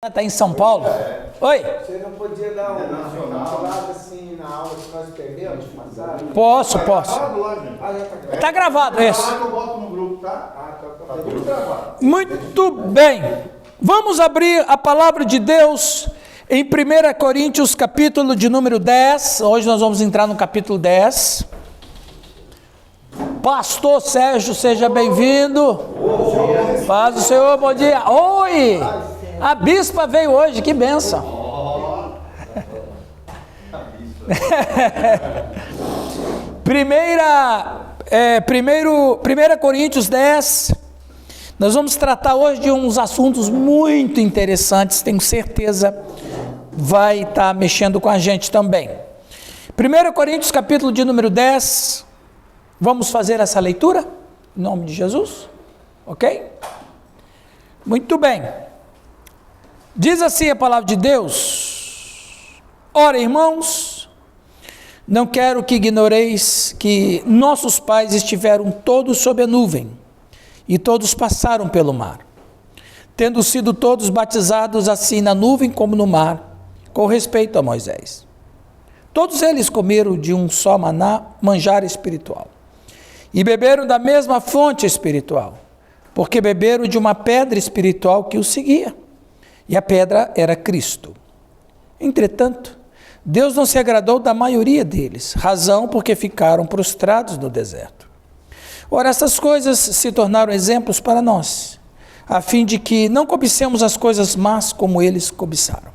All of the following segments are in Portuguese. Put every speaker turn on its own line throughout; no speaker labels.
Está em São Paulo? Oi?
Você não podia dar uma lado assim na aula que nós perdemos?
Posso.
Tá
gravado isso.
Eu boto no grupo, tá? Tá tudo gravado.
Muito bem. Vamos abrir a palavra de Deus em 1 Coríntios, capítulo de número 10. Hoje nós vamos entrar no capítulo 10. Pastor Sérgio, seja bem-vindo. Paz do Senhor, bom dia. Oi! A bispa veio hoje, que bênção. 1 Coríntios 10, nós vamos tratar hoje de uns assuntos muito interessantes, tenho certeza vai estar mexendo com a gente também. 1 Coríntios capítulo de número 10, vamos fazer essa leitura, em nome de Jesus, ok? Muito bem. Diz assim a palavra de Deus: ora, irmãos, não quero que ignoreis que nossos pais estiveram todos sob a nuvem, e todos passaram pelo mar, tendo sido todos batizados assim na nuvem como no mar, com respeito a Moisés. Todos eles comeram de um só maná, manjar espiritual, e beberam da mesma fonte espiritual, porque beberam de uma pedra espiritual que os seguia. E a pedra era Cristo. Entretanto, Deus não se agradou da maioria deles, razão porque ficaram prostrados no deserto. Ora, essas coisas se tornaram exemplos para nós, a fim de que não cobicemos as coisas más como eles cobiçaram.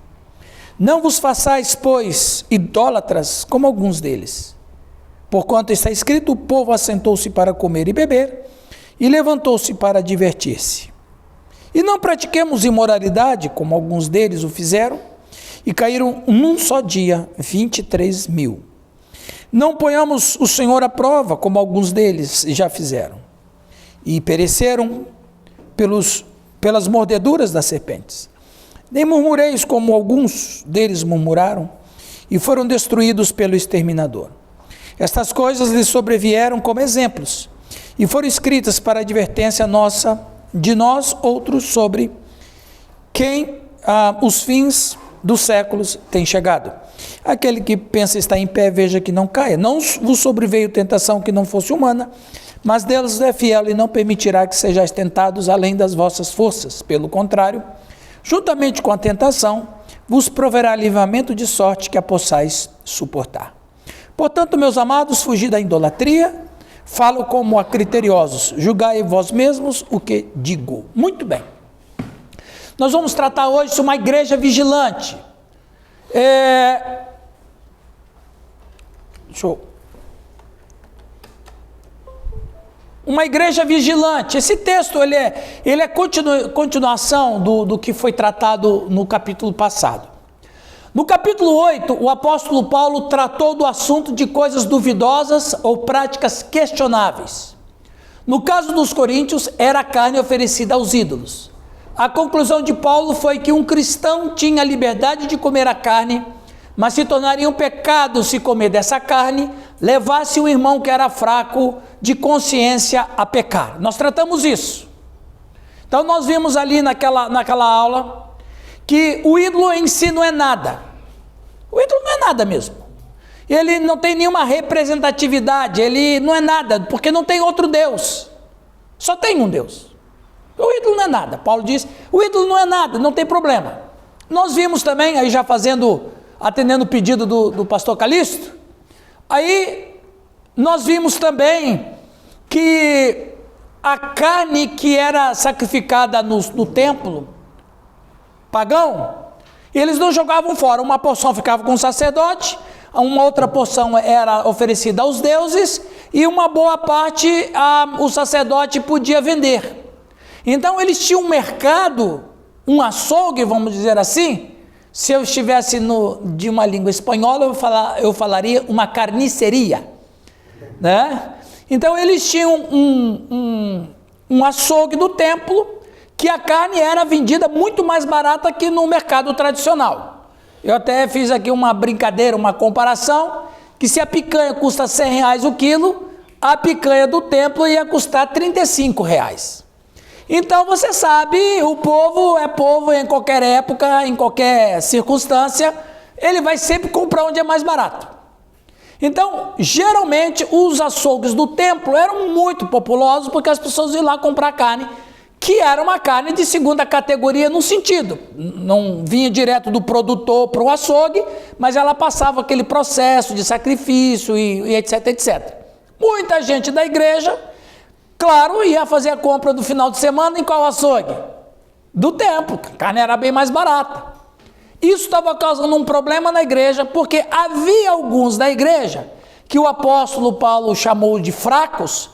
Não vos façais, pois, idólatras como alguns deles. Porquanto está escrito: o povo assentou-se para comer e beber, e levantou-se para divertir-se. E não pratiquemos imoralidade, como alguns deles o fizeram, e caíram num só dia 23.000. Não ponhamos o Senhor à prova, como alguns deles já fizeram, e pereceram pelas mordeduras das serpentes. Nem murmureis, como alguns deles murmuraram, e foram destruídos pelo exterminador. Estas coisas lhes sobrevieram como exemplos, e foram escritas para a advertência nossa, de nós outros, sobre quem os fins dos séculos têm chegado. Aquele que pensa estar em pé, veja que não caia. Não vos sobreveio tentação que não fosse humana, mas Deus é fiel e não permitirá que sejais tentados além das vossas forças. Pelo contrário, juntamente com a tentação, vos proverá livramento, de sorte que a possais suportar. Portanto, meus amados, fugi da idolatria. Falo como a criteriosos, julgai vós mesmos o que digo. Muito bem. Nós vamos tratar hoje sobre uma igreja vigilante. Uma igreja vigilante. Esse texto ele é continuação do que foi tratado no capítulo passado. No capítulo 8, o apóstolo Paulo tratou do assunto de coisas duvidosas ou práticas questionáveis. No caso dos coríntios, era a carne oferecida aos ídolos. A conclusão de Paulo foi que um cristão tinha a liberdade de comer a carne, mas se tornaria um pecado se comer dessa carne, levasse um irmão que era fraco de consciência a pecar. Nós tratamos isso. Então nós vimos ali naquela aula que o ídolo em si não é nada. O ídolo não é nada mesmo. Ele não tem nenhuma representatividade, ele não é nada, porque não tem outro Deus. Só tem um Deus. O ídolo não é nada. Paulo diz, o ídolo não é nada, não tem problema. Nós vimos também, aí já atendendo o pedido do pastor Calixto, aí nós vimos também que a carne que era sacrificada no templo pagão, eles não jogavam fora. Uma porção ficava com o sacerdote, uma outra porção era oferecida aos deuses, e uma boa parte o sacerdote podia vender. Então eles tinham um mercado, um açougue, vamos dizer assim. Se eu estivesse de uma língua espanhola, eu falaria uma carniceria, né? Então eles tinham um açougue do templo, que a carne era vendida muito mais barata que no mercado tradicional. Eu até fiz aqui uma brincadeira, uma comparação, que se a picanha custa R$100 o quilo, a picanha do templo ia custar R$35. Então você sabe, o povo é povo em qualquer época, em qualquer circunstância, ele vai sempre comprar onde é mais barato. Então, geralmente, os açougues do templo eram muito populosos porque as pessoas iam lá comprar carne, que era uma carne de segunda categoria no sentido, não vinha direto do produtor para o açougue, mas ela passava aquele processo de sacrifício e etc, etc. Muita gente da igreja, claro, ia fazer a compra do final de semana em qual açougue? Do templo, a carne era bem mais barata. Isso estava causando um problema na igreja, porque havia alguns da igreja, que o apóstolo Paulo chamou de fracos,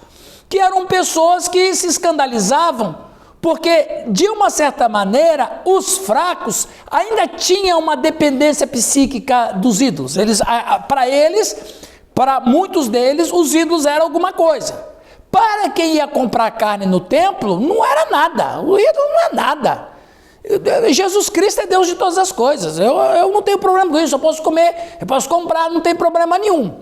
que eram pessoas que se escandalizavam, porque, de uma certa maneira, os fracos ainda tinham uma dependência psíquica dos ídolos. Para muitos deles, os ídolos eram alguma coisa. Para quem ia comprar carne no templo, não era nada. O ídolo não é nada. Jesus Cristo é Deus de todas as coisas. Eu não tenho problema com isso. Eu posso comer, eu posso comprar, não tem problema nenhum.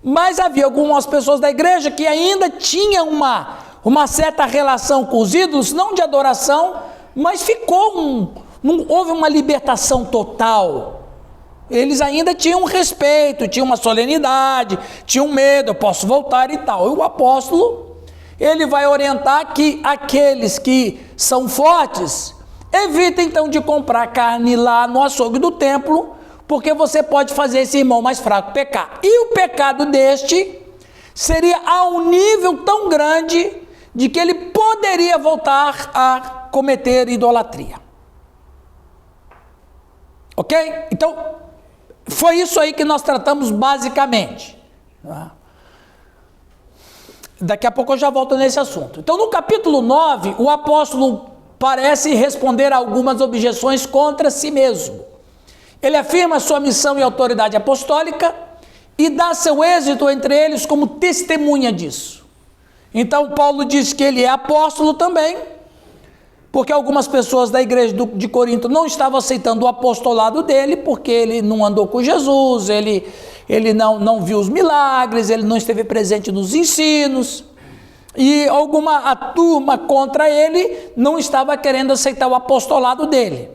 Mas havia algumas pessoas da igreja que ainda tinham uma certa relação com os ídolos, não de adoração, mas não houve uma libertação total. Eles ainda tinham um respeito, tinham uma solenidade, tinham medo, eu posso voltar e tal. E o apóstolo, ele vai orientar que aqueles que são fortes, evitem então de comprar carne lá no açougue do templo, porque você pode fazer esse irmão mais fraco pecar. E o pecado deste seria a um nível tão grande de que ele poderia voltar a cometer idolatria. Ok? Então, foi isso aí que nós tratamos basicamente. Daqui a pouco eu já volto nesse assunto. Então, no capítulo 9, o apóstolo parece responder a algumas objeções contra si mesmo. Ele afirma sua missão e autoridade apostólica e dá seu êxito entre eles como testemunha disso. Então, Paulo diz que ele é apóstolo também, porque algumas pessoas da igreja de Corinto não estavam aceitando o apostolado dele, porque ele não andou com Jesus, ele não viu os milagres, ele não esteve presente nos ensinos, e a turma contra ele não estava querendo aceitar o apostolado dele.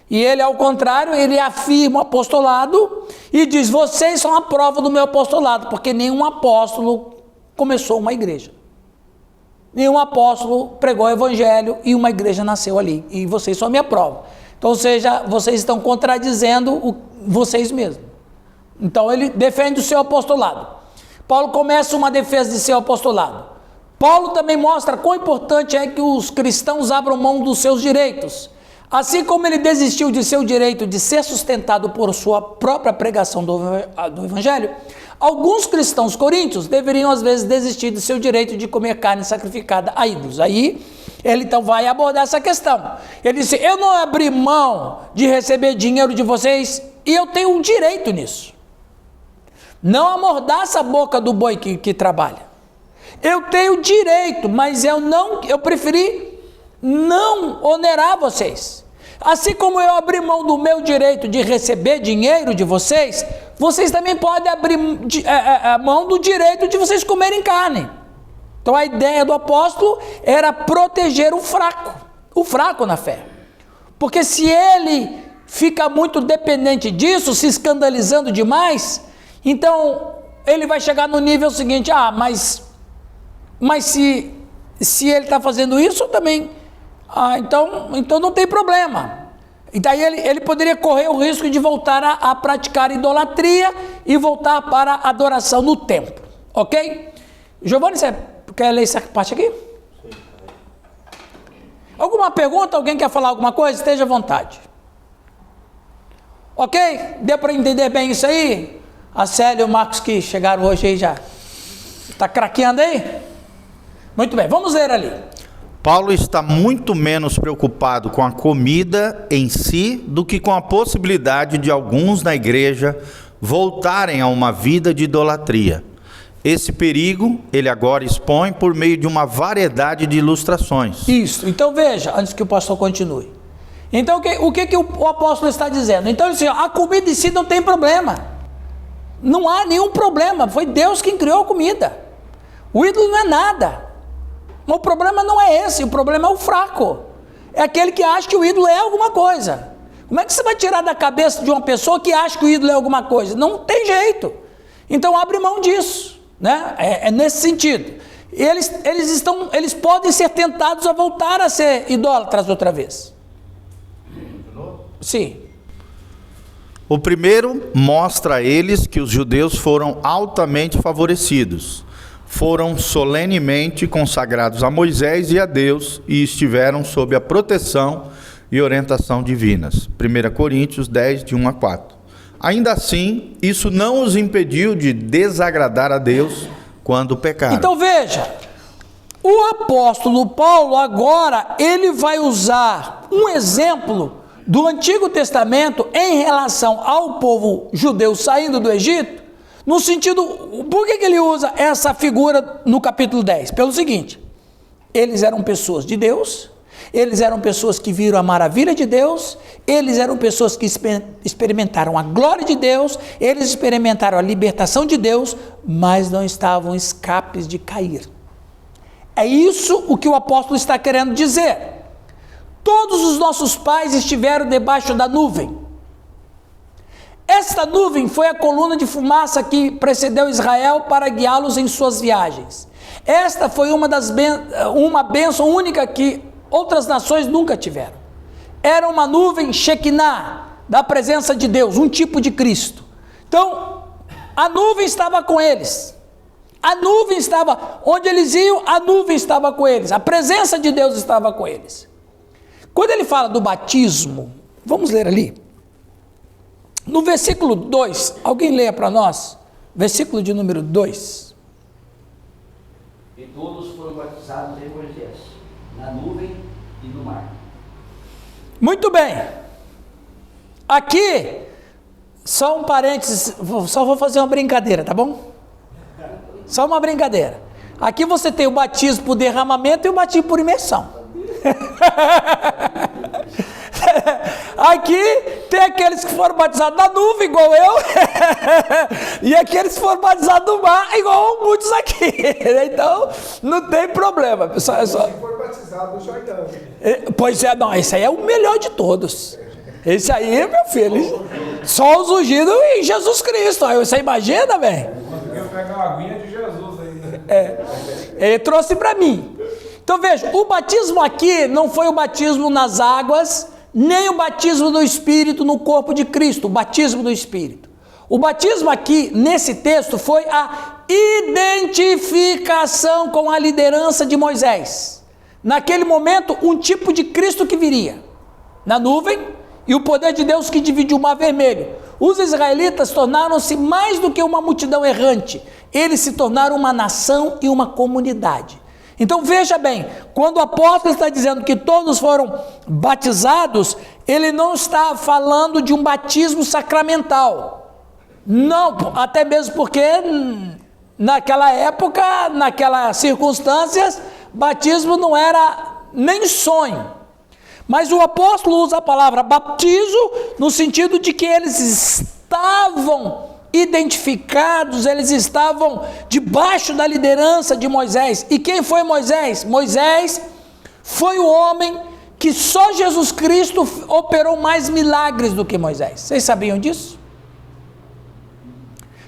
E ele, ao contrário, ele afirma o apostolado e diz: vocês são a prova do meu apostolado, porque nenhum apóstolo começou uma igreja. Nenhum apóstolo pregou o evangelho e uma igreja nasceu ali. E vocês são a minha prova. Então, ou seja, vocês estão contradizendo vocês mesmos. Então, ele defende o seu apostolado. Paulo começa uma defesa de seu apostolado. Paulo também mostra quão importante é que os cristãos abram mão dos seus direitos. Assim como ele desistiu de seu direito de ser sustentado por sua própria pregação do evangelho, alguns cristãos coríntios deveriam às vezes desistir do seu direito de comer carne sacrificada a ídolos. Aí ele então vai abordar essa questão. Ele disse: eu não abri mão de receber dinheiro de vocês e eu tenho um direito nisso. Não amordaça a boca do boi que trabalha. Eu tenho direito, mas eu preferi não onerar vocês. Assim como eu abri mão do meu direito de receber dinheiro de vocês, vocês também podem abrir mão do direito de vocês comerem carne. Então a ideia do apóstolo era proteger o fraco na fé. Porque se ele fica muito dependente disso, se escandalizando demais, então ele vai chegar no nível seguinte: mas se ele está fazendo isso também, então não tem problema. E daí ele poderia correr o risco de voltar a praticar idolatria e voltar para a adoração no templo. Ok? Giovanni, você quer ler essa parte aqui? Sim. Alguma pergunta? Alguém quer falar alguma coisa? Esteja à vontade. Ok? Deu para entender bem isso aí? A Célia e o Marcos que chegaram hoje aí já. Está craqueando aí? Muito bem, vamos ler ali.
Paulo está muito menos preocupado com a comida em si do que com a possibilidade de alguns na igreja voltarem a uma vida de idolatria. Esse perigo ele agora expõe por meio de uma variedade de ilustrações.
Isso, então veja, antes que o pastor continue. Então o que o apóstolo está dizendo? Então ele diz: a comida em si não tem problema. Não há nenhum problema, foi Deus quem criou a comida. O ídolo não é nada. Mas o problema não é esse, o problema é o fraco. É aquele que acha que o ídolo é alguma coisa. Como é que você vai tirar da cabeça de uma pessoa que acha que o ídolo é alguma coisa? Não tem jeito. Então abre mão disso, né? É nesse sentido. Eles podem ser tentados a voltar a ser idólatras outra vez. Sim.
O primeiro mostra a eles que os judeus foram altamente favorecidos. Foram solenemente consagrados a Moisés e a Deus e estiveram sob a proteção e orientação divinas. 1 Coríntios 10, de 1 a 4. Ainda assim, isso não os impediu de desagradar a Deus quando pecaram.
Então veja, o apóstolo Paulo agora, ele vai usar um exemplo do Antigo Testamento em relação ao povo judeu saindo do Egito, no sentido, por que ele usa essa figura no capítulo 10? Pelo seguinte, eles eram pessoas de Deus, eles eram pessoas que viram a maravilha de Deus, eles eram pessoas que experimentaram a glória de Deus, eles experimentaram a libertação de Deus, mas não estavam escapes de cair. É isso o que o apóstolo está querendo dizer. Todos os nossos pais estiveram debaixo da nuvem. Esta nuvem foi a coluna de fumaça que precedeu Israel para guiá-los em suas viagens. Esta foi uma bênção única que outras nações nunca tiveram. Era uma nuvem Shekinah, da presença de Deus, um tipo de Cristo. Então, a nuvem estava com eles. A nuvem estava, onde eles iam, a nuvem estava com eles. A presença de Deus estava com eles. Quando ele fala do batismo, vamos ler ali. No versículo 2, alguém leia para nós, versículo de número 2.
E todos foram batizados em Moisés, na nuvem e no mar.
Muito bem. Aqui, só um parênteses, só vou fazer uma brincadeira, tá bom? Só uma brincadeira. Aqui você tem o batismo por derramamento e o batismo por imersão. Aqui tem aqueles que foram batizados na nuvem, igual eu, e aqueles que foram batizados no mar, igual muitos aqui. Então, não tem problema, pessoal.
Se for batizado no Jordão.
Pois é, não, esse aí é o melhor de todos. Esse aí, meu filho, só os ungidos em Jesus Cristo. Aí você imagina, velho?
Conseguiu pegar uma aguinha de Jesus aí.
Ele trouxe para mim. Então veja, o batismo aqui não foi o batismo nas águas, nem o batismo do Espírito no corpo de Cristo, o batismo do Espírito. O batismo aqui, nesse texto, foi a identificação com a liderança de Moisés. Naquele momento, um tipo de Cristo que viria na nuvem e o poder de Deus que dividiu o mar vermelho. Os israelitas tornaram-se mais do que uma multidão errante, eles se tornaram uma nação e uma comunidade. Então veja bem, quando o apóstolo está dizendo que todos foram batizados, ele não está falando de um batismo sacramental. Não, até mesmo porque naquela época, naquelas circunstâncias, batismo não era nem sonho. Mas o apóstolo usa a palavra baptizo no sentido de que eles estavam identificados, eles estavam debaixo da liderança de Moisés. E quem foi Moisés? Moisés foi o homem que só Jesus Cristo operou mais milagres do que Moisés. Vocês sabiam disso?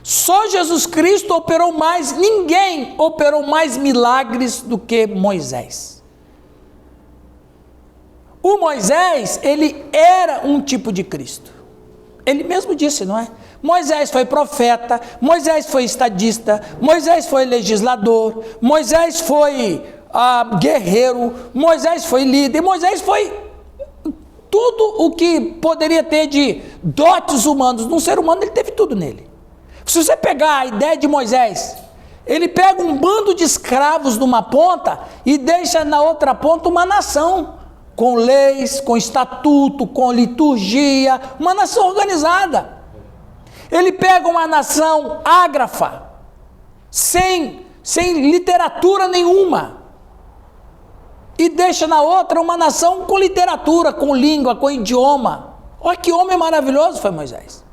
Só Jesus Cristo operou mais, ninguém operou mais milagres do que Moisés. O Moisés, ele era um tipo de Cristo. Ele mesmo disse, não é? Moisés foi profeta, Moisés foi estadista, Moisés foi legislador, Moisés foi guerreiro, Moisés foi líder, Moisés foi tudo o que poderia ter de dotes humanos. Num ser humano ele teve tudo nele. Se você pegar a ideia de Moisés, ele pega um bando de escravos numa ponta e deixa na outra ponta uma nação, com leis, com estatuto, com liturgia, uma nação organizada. Ele pega uma nação ágrafa, sem literatura nenhuma, e deixa na outra uma nação com literatura, com língua, com idioma. Olha que homem maravilhoso foi Moisés.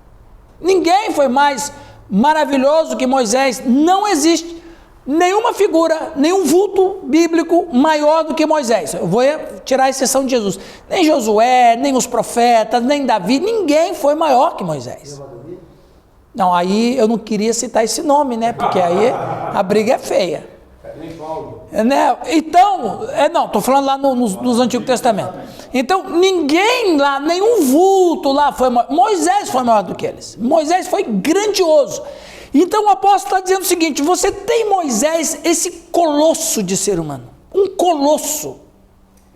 Ninguém foi mais maravilhoso que Moisés. Não existe nenhuma figura, nenhum vulto bíblico maior do que Moisés. Eu vou tirar a exceção de Jesus. Nem Josué, nem os profetas, nem Davi, ninguém foi maior que Moisés. Não, aí eu não queria citar esse nome, né? Porque aí a briga é feia.
Nem Paulo.
Né? Então, não, estou falando lá nos Antigo Testamento. Então, ninguém lá, nenhum vulto lá foi maior. Moisés foi maior do que eles. Moisés foi grandioso. Então, o apóstolo está dizendo o seguinte: você tem Moisés, esse colosso de ser humano. Um colosso.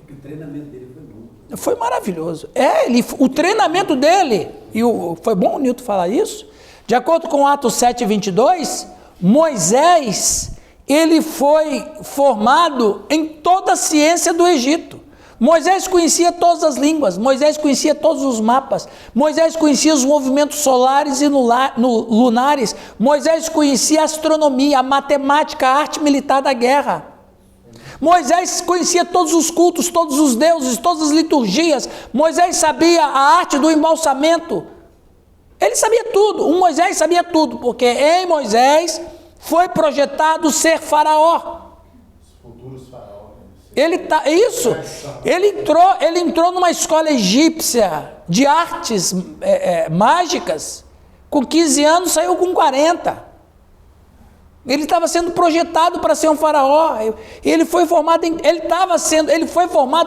É que o treinamento dele foi bom.
Foi maravilhoso. O treinamento dele, foi bom o Nilton falar isso, de acordo com Atos 7:22, Moisés, ele foi formado em toda a ciência do Egito. Moisés conhecia todas as línguas, Moisés conhecia todos os mapas, Moisés conhecia os movimentos solares e lunares, Moisés conhecia a astronomia, a matemática, a arte militar da guerra. Moisés conhecia todos os cultos, todos os deuses, todas as liturgias. Moisés sabia a arte do embalsamento. Ele sabia tudo, Moisés sabia tudo, porque em Moisés foi projetado ser faraó.
Futuros faraós.
Ele entrou numa escola egípcia de artes mágicas, com 15 anos saiu com 40. Ele estava sendo projetado para ser um faraó. Ele foi formado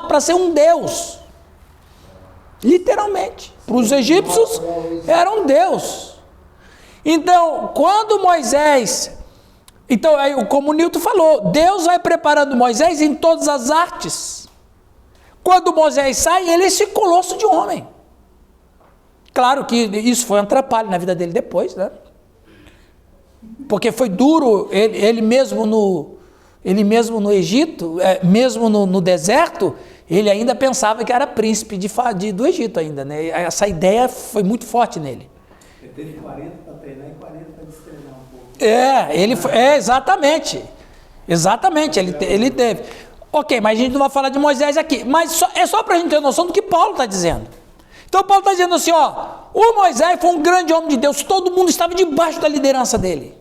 para ser um deus. Literalmente. Para os egípcios era um deus. Então, quando Moisés... Então, como o Nilton falou, Deus vai preparando Moisés em todas as artes. Quando Moisés sai, ele é esse colosso de homem. Claro que isso foi um atrapalho na vida dele depois, né? Porque foi duro, ele mesmo no Egito, mesmo no deserto, ele ainda pensava que era príncipe do Egito ainda, né? Essa ideia foi muito forte nele.
Ele teve 40 para treinar e 40 para destreinar um pouco.
Exatamente, ele teve. Ok, mas a gente não vai falar de Moisés aqui, mas é só para a gente ter noção do que Paulo está dizendo. Então Paulo está dizendo assim, o Moisés foi um grande homem de Deus, todo mundo estava debaixo da liderança dele.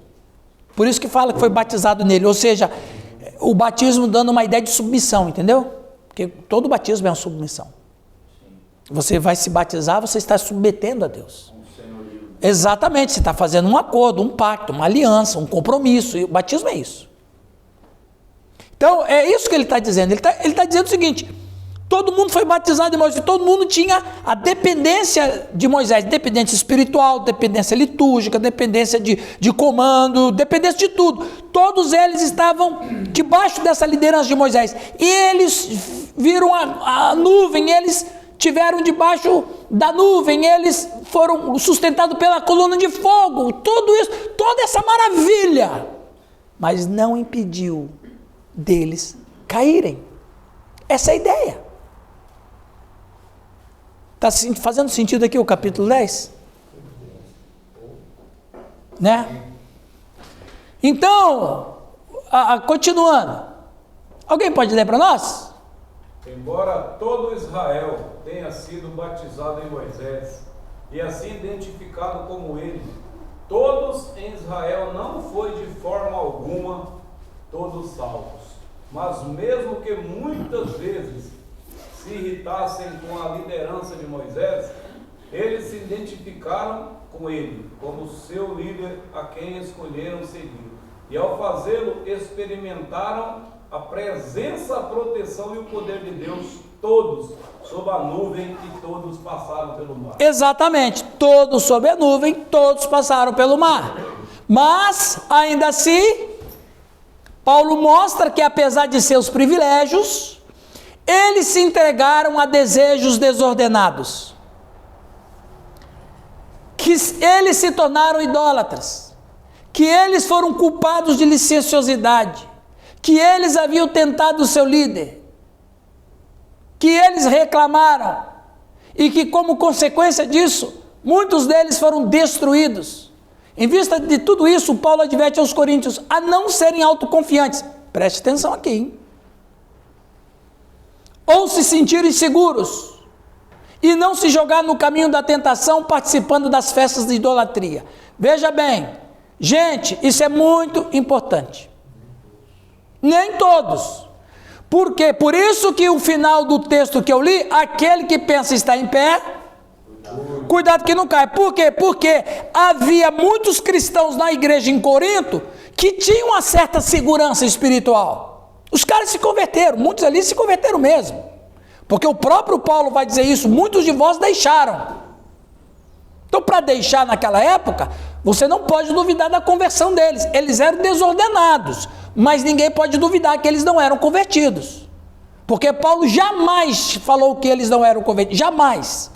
Por isso que fala que foi batizado nele, ou seja, o batismo dando uma ideia de submissão, entendeu? Porque todo batismo é uma submissão. Você vai se batizar, você está submetendo a Deus. Exatamente, você está fazendo um acordo, um pacto, uma aliança, um compromisso, e o batismo é isso. Então, é isso que ele está dizendo. Ele está dizendo o seguinte: todo mundo foi batizado de Moisés, todo mundo tinha a dependência de Moisés, dependência espiritual, dependência litúrgica, dependência de comando, dependência de tudo. Todos eles estavam debaixo dessa liderança de Moisés. E eles viram a nuvem, eles tiveram debaixo da nuvem, eles foram sustentados pela coluna de fogo, tudo isso, toda essa maravilha, mas não impediu deles caírem. Essa é a ideia. Está fazendo sentido aqui o capítulo 10? Né? Então, continuando, alguém pode ler para nós?
Embora todo Israel tenha sido batizado em Moisés e assim identificado como ele, todos em Israel não foi de forma alguma todos salvos, mas mesmo que muitas vezes se irritassem com a liderança de Moisés, eles se identificaram com ele como seu líder a quem escolheram seguir, e ao fazê-lo experimentaram a presença, a proteção e o poder de Deus, todos sob a nuvem, e todos passaram pelo mar.
Exatamente, todos sob a nuvem, todos passaram pelo mar. Mas, ainda assim, Paulo mostra que apesar de seus privilégios, eles se entregaram a desejos desordenados, que eles se tornaram idólatras, que eles foram culpados de licenciosidade, que eles haviam tentado o seu líder, que eles reclamaram, e que como consequência disso, muitos deles foram destruídos. Em vista de tudo isso, Paulo adverte aos coríntios a não serem autoconfiantes. Preste atenção aqui, hein? Ou se sentirem seguros, e não se jogar no caminho da tentação participando das festas de idolatria. Veja bem, gente, isso é muito importante. Nem todos. Por quê? Por isso que o final do texto que eu li, aquele que pensa estar em pé, cuidado que não cai. Por quê? Porque havia muitos cristãos na igreja em Corinto que tinham uma certa segurança espiritual. Os caras se converteram, muitos ali se converteram mesmo. Porque o próprio Paulo vai dizer isso, muitos de vós deixaram. Então, para deixar naquela época, você não pode duvidar da conversão deles. Eles eram desordenados, mas ninguém pode duvidar que eles não eram convertidos. Porque Paulo jamais falou que eles não eram convertidos, jamais.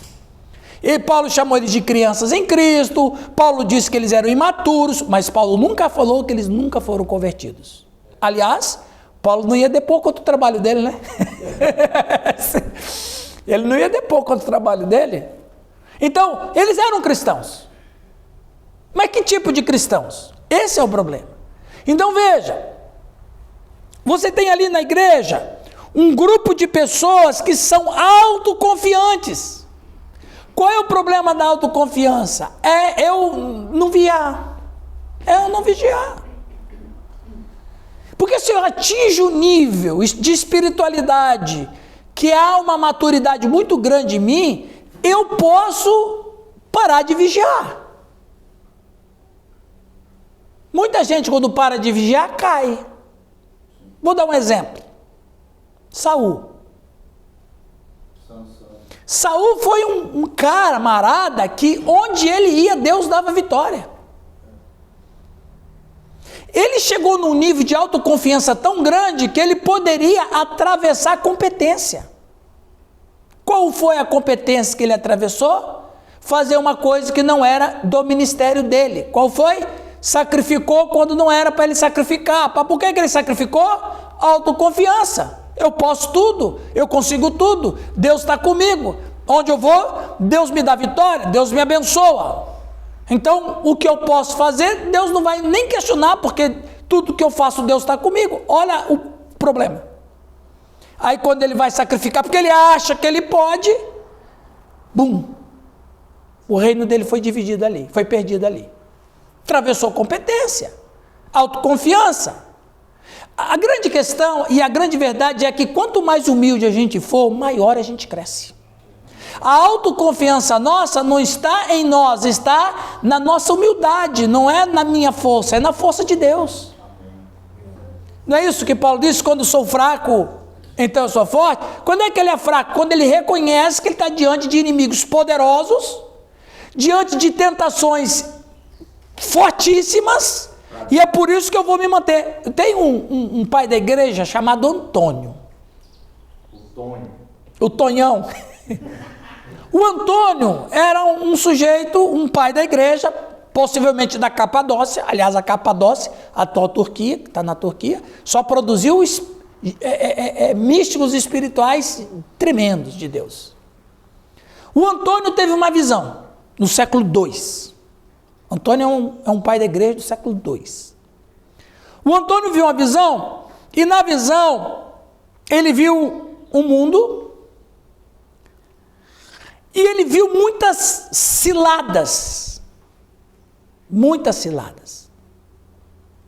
E Paulo chamou eles de crianças em Cristo, Paulo disse que eles eram imaturos, mas Paulo nunca falou que eles nunca foram convertidos. Aliás, Paulo não ia depor contra o trabalho dele, né? Ele não ia depor contra o trabalho dele. Então, eles eram cristãos. Mas que tipo de cristãos? Esse é o problema. Então veja, você tem ali na igreja um grupo de pessoas que são autoconfiantes. Qual é o problema da autoconfiança? É eu não vigiar. Porque se eu atinjo o nível de espiritualidade, que há uma maturidade muito grande em mim, eu posso parar de vigiar. Muita gente, quando para de vigiar, cai. Vou dar um exemplo. Saul. Saul foi um camarada que onde ele ia, Deus dava vitória. Ele chegou num nível de autoconfiança tão grande que ele poderia atravessar a competência. Qual foi a competência que ele atravessou? Fazer uma coisa que não era do ministério dele. Qual foi? Sacrificou quando não era para ele sacrificar. Por que ele sacrificou? Autoconfiança. Eu posso tudo, eu consigo tudo, Deus está comigo. Onde eu vou, Deus me dá vitória, Deus me abençoa. Então, o que eu posso fazer, Deus não vai nem questionar, porque tudo que eu faço, Deus está comigo. Olha o problema. Aí quando ele vai sacrificar, porque ele acha que ele pode, bum, o reino dele foi dividido ali, foi perdido ali. Atravessou competência, autoconfiança. A grande questão e a grande verdade é que quanto mais humilde a gente for, maior a gente cresce. A autoconfiança nossa não está em nós, está na nossa humildade, não é na minha força, é na força de Deus. Não é isso que Paulo disse? Quando sou fraco, então eu sou forte. Quando é que ele é fraco? Quando ele reconhece que ele está diante de inimigos poderosos, diante de tentações fortíssimas, e é por isso que eu vou me manter. Eu tenho um pai da igreja chamado Antônio. O Tonhão. O Antônio era um sujeito, um pai da igreja, possivelmente da Capadócia. Aliás, a Capadócia, a atual Turquia, que está na Turquia, só produziu místicos espirituais tremendos de Deus. O Antônio teve uma visão no século II. Antônio é um pai da igreja do século II. O Antônio viu uma visão, e na visão ele viu um mundo, e ele viu muitas ciladas,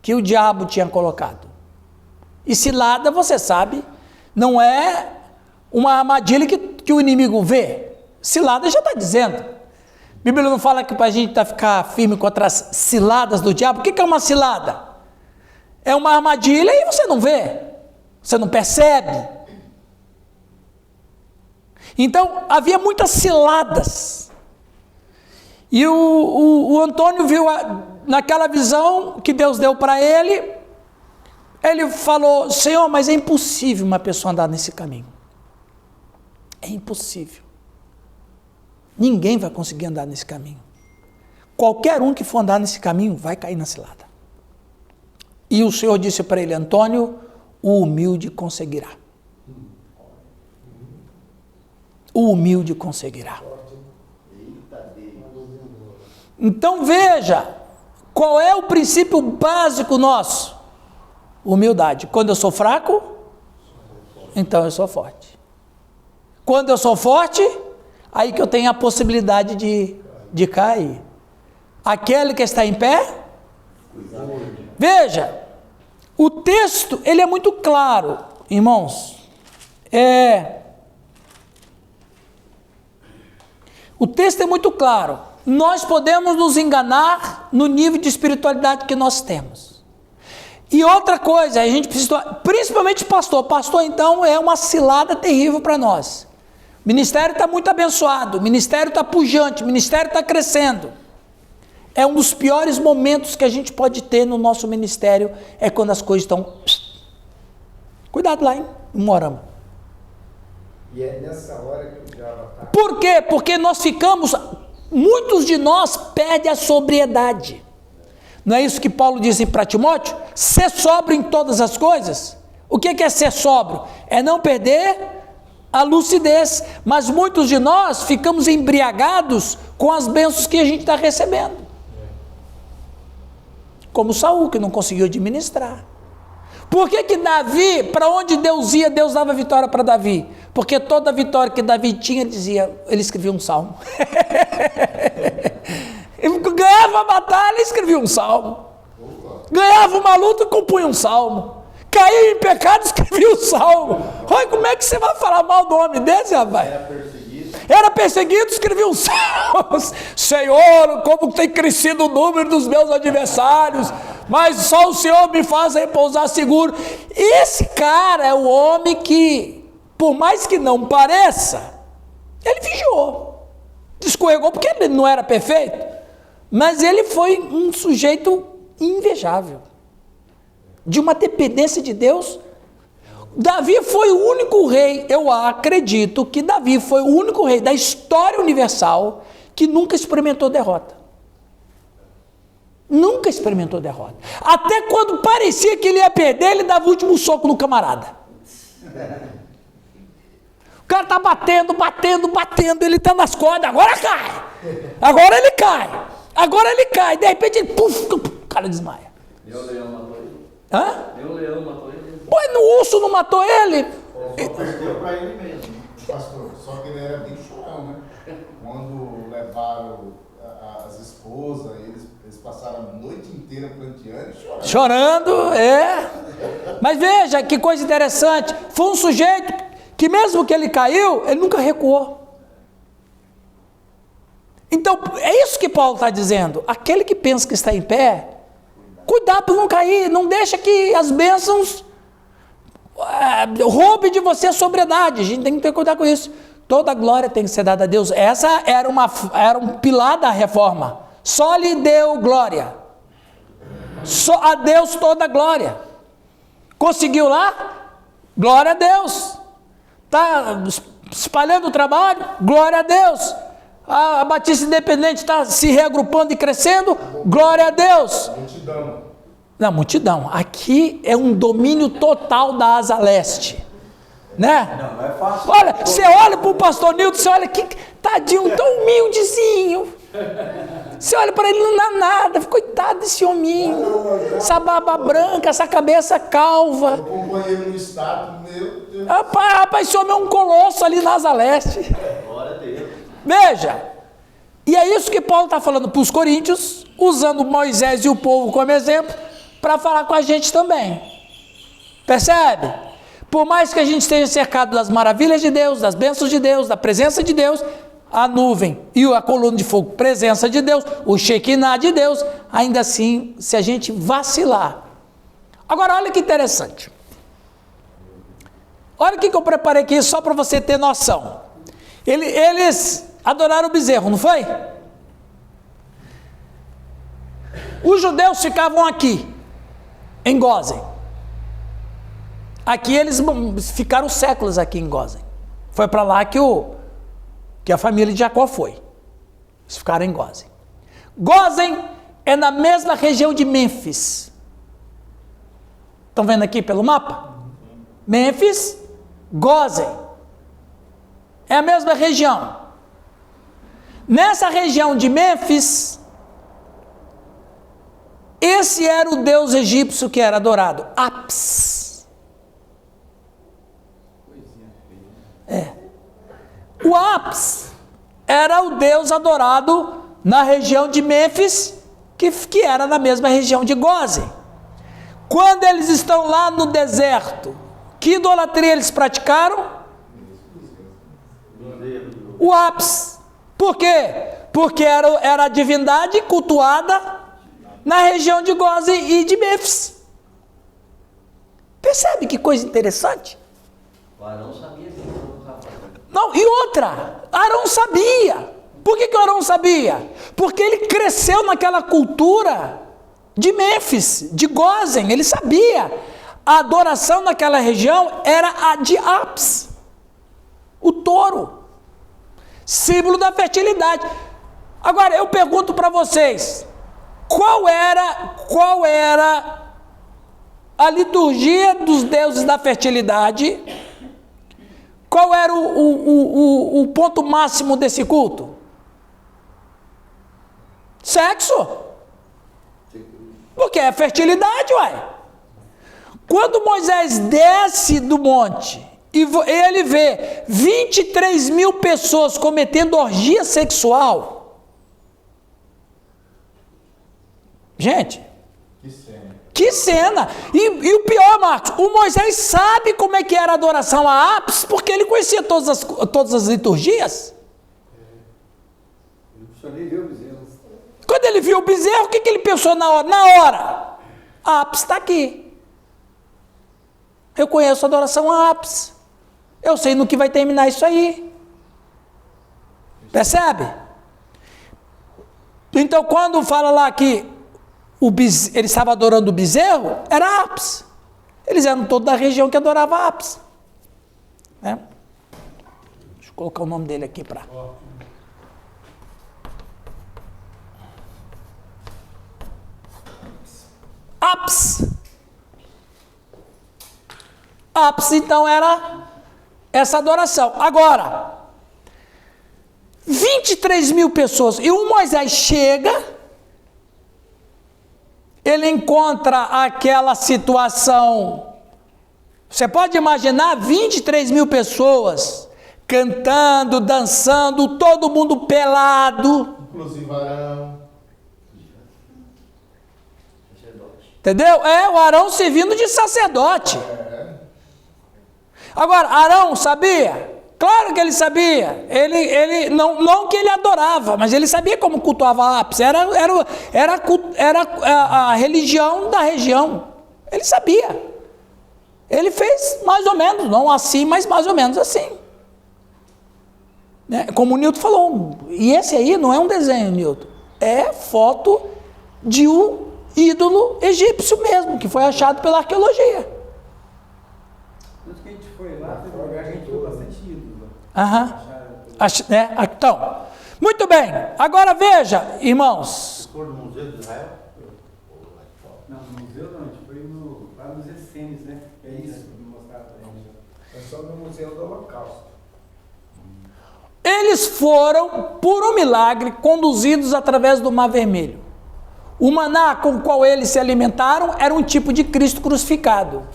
que o diabo tinha colocado. E cilada, você sabe, não é uma armadilha que o inimigo vê. Cilada já está dizendo. A Bíblia não fala que para a gente ficar firme contra as ciladas do diabo. O que é uma cilada? É uma armadilha e você não vê, você não percebe. Então, havia muitas ciladas. E o Antônio viu naquela visão que Deus deu para ele, ele falou: Senhor, mas é impossível uma pessoa andar nesse caminho. É impossível. Ninguém vai conseguir andar nesse caminho. Qualquer um que for andar nesse caminho vai cair na cilada. E o Senhor disse para ele: Antônio, o humilde conseguirá. O humilde conseguirá. Então veja, qual é o princípio básico nosso? Humildade. Quando eu sou fraco, então eu sou forte. Quando eu sou forte, aí que eu tenho a possibilidade de cair. Aquele que está em pé, veja, O texto, ele é muito claro, irmãos. O texto é muito claro. Nós podemos nos enganar no nível de espiritualidade que nós temos. E outra coisa, a gente precisa, principalmente pastor. Pastor, então, é uma cilada terrível para nós. O ministério está muito abençoado, o ministério está pujante, o ministério está crescendo. É um dos piores momentos que a gente pode ter no nosso ministério, é quando as coisas estão... Cuidado lá, hein? Morama.
E é nessa hora que o diabo ataca.
Por quê? Porque nós ficamos... Muitos de nós perdem a sobriedade. Não é isso que Paulo disse para Timóteo? Ser sóbrio em todas as coisas. O que é ser sóbrio? É não perder a lucidez. Mas muitos de nós ficamos embriagados com as bênçãos que a gente está recebendo. Como Saul, que não conseguiu administrar. Por que Davi, para onde Deus ia, Deus dava vitória para Davi? Porque toda vitória que Davi tinha, ele escrevia um salmo. Ele ganhava a batalha, escrevia um salmo. Ganhava uma luta, compunha um salmo. Caía em pecado, escrevia um salmo. Olha, como é que você vai falar mal do homem desse, rapaz? Era perseguido, escrevia um salmo. Senhor, como tem crescido o número dos meus adversários, mas só o Senhor me faz repousar seguro. Esse cara é o homem que, por mais que não pareça, ele vigiou, escorregou porque ele não era perfeito, mas ele foi um sujeito invejável, de uma dependência de Deus. Davi foi o único rei, eu acredito que Davi foi o único rei da história universal que nunca experimentou derrota. Nunca experimentou derrota. Até quando parecia que ele ia perder, ele dava o último soco no camarada. O cara está batendo, ele está nas cordas, agora cai. Agora ele cai. De repente ele, puf, o cara desmaia.
O leão matou ele.
Hã?
O leão matou ele.
Pois no urso não matou ele?
Só perdeu para ele mesmo, pastor. Só que ele era bem chorão, né? Quando levaram as esposas, eles passaram a noite inteira planteando e chorando.
Chorando, é. Mas veja que coisa interessante. Foi um sujeito que mesmo que ele caiu, ele nunca recuou. Então, é isso que Paulo está dizendo. Aquele que pensa que está em pé, cuidado para não cair. Não deixa que as bênçãos roube de você a sobriedade. A gente tem que ter cuidado com isso. Toda a glória tem que ser dada a Deus. Essa era um pilar da reforma. Só lhe deu glória. Só a Deus toda a glória. Conseguiu lá? Glória a Deus. Está espalhando o trabalho? Glória a Deus. A Batista Independente está se reagrupando e crescendo? Glória a Deus.
Multidão.
Na multidão. Aqui é um domínio total da Asa Leste. Né?
Não é fácil.
Olha, você olha para o pastor Nilton, você olha que tadinho, tão humildezinho. Você olha para ele, não dá nada. Coitado desse hominho. Essa barba branca, essa cabeça calva.
O companheiro no estado, meu Deus.
Rapaz, esse homem é um colosso ali na Asa Leste.
Glória a Deus.
Veja, e é isso que Paulo está falando para os coríntios, usando Moisés e o povo como exemplo, para falar com a gente também. Percebe? Por mais que a gente esteja cercado das maravilhas de Deus, das bênçãos de Deus, da presença de Deus, a nuvem e a coluna de fogo, presença de Deus, o Shekinah de Deus, ainda assim, se a gente vacilar. Agora, olha que interessante. Olha o que eu preparei aqui, só para você ter noção. Eles adoraram o bezerro, não foi? Os judeus ficavam aqui, em Gósen. Aqui eles ficaram séculos aqui em Gósen. Foi para lá que a família de Jacó foi. Eles ficaram em Gósen. Gósen é na mesma região de Mênfis. Estão vendo aqui pelo mapa? Mênfis, Gósen. É a mesma região. Nessa região de Mênfis, esse era o deus egípcio que era adorado, Apis. O Apis era o deus adorado na região de Mênfis, que era na mesma região de Gósen. Quando eles estão lá no deserto, que idolatria eles praticaram? O Apis. Por quê? Porque era a divindade cultuada na região de Goze e de Mêfis. Percebe que coisa interessante?
O Arão sabia que não estava fazendo.
Não, e outra, Arão sabia. Por que o Arão sabia? Porque ele cresceu naquela cultura de Mêfis, de Gozen, ele sabia. A adoração naquela região era a de Apis, o touro, símbolo da fertilidade. Agora, eu pergunto para vocês, qual era a liturgia dos deuses da fertilidade? Qual era o ponto máximo desse culto? Sexo. Porque é fertilidade, uai. Quando Moisés desce do monte e ele vê 23 mil pessoas cometendo orgia sexual. Gente, que cena! E o pior, Marcos, o Moisés sabe como é que era a adoração a Apis, porque ele conhecia todas as liturgias. Quando ele viu o bezerro, o que ele pensou na hora? Na hora, Apis está aqui. Eu conheço a adoração a Apis. Eu sei no que vai terminar isso aí. Percebe? Então, quando fala lá que ele estava adorando o bezerro, era Apis. Eles eram todos da região que adorava Apis. Né? Deixa eu colocar o nome dele aqui para... Apis. Apis, então, era essa adoração. Agora, 23 mil pessoas, e o Moisés chega, ele encontra aquela situação, você pode imaginar 23 mil pessoas cantando, dançando, todo mundo pelado.
Inclusive Arão.
Entendeu? O Arão servindo de sacerdote. Agora, Arão sabia? Claro que ele sabia. Ele não que ele adorava, mas ele sabia como cultuava Apis. Era a religião da região. Ele sabia. Ele fez mais ou menos, não assim, mas mais ou menos assim. Né? Como o Nilton falou, e esse aí não é um desenho, Nilton. É foto de um ídolo egípcio mesmo, que foi achado pela arqueologia.
Tanto que a gente foi lá, teve um lugar que a gente viu bastante ídolo.
Então, muito bem. Agora veja, irmãos.
For no Museu de Israel?
Não, no museu não, a gente foi lá nos Essenes, né? É isso que mostraram pra gente.
É só no Museu do Holocausto.
Eles foram, por um milagre, conduzidos através do Mar Vermelho. O maná com o qual eles se alimentaram era um tipo de Cristo crucificado.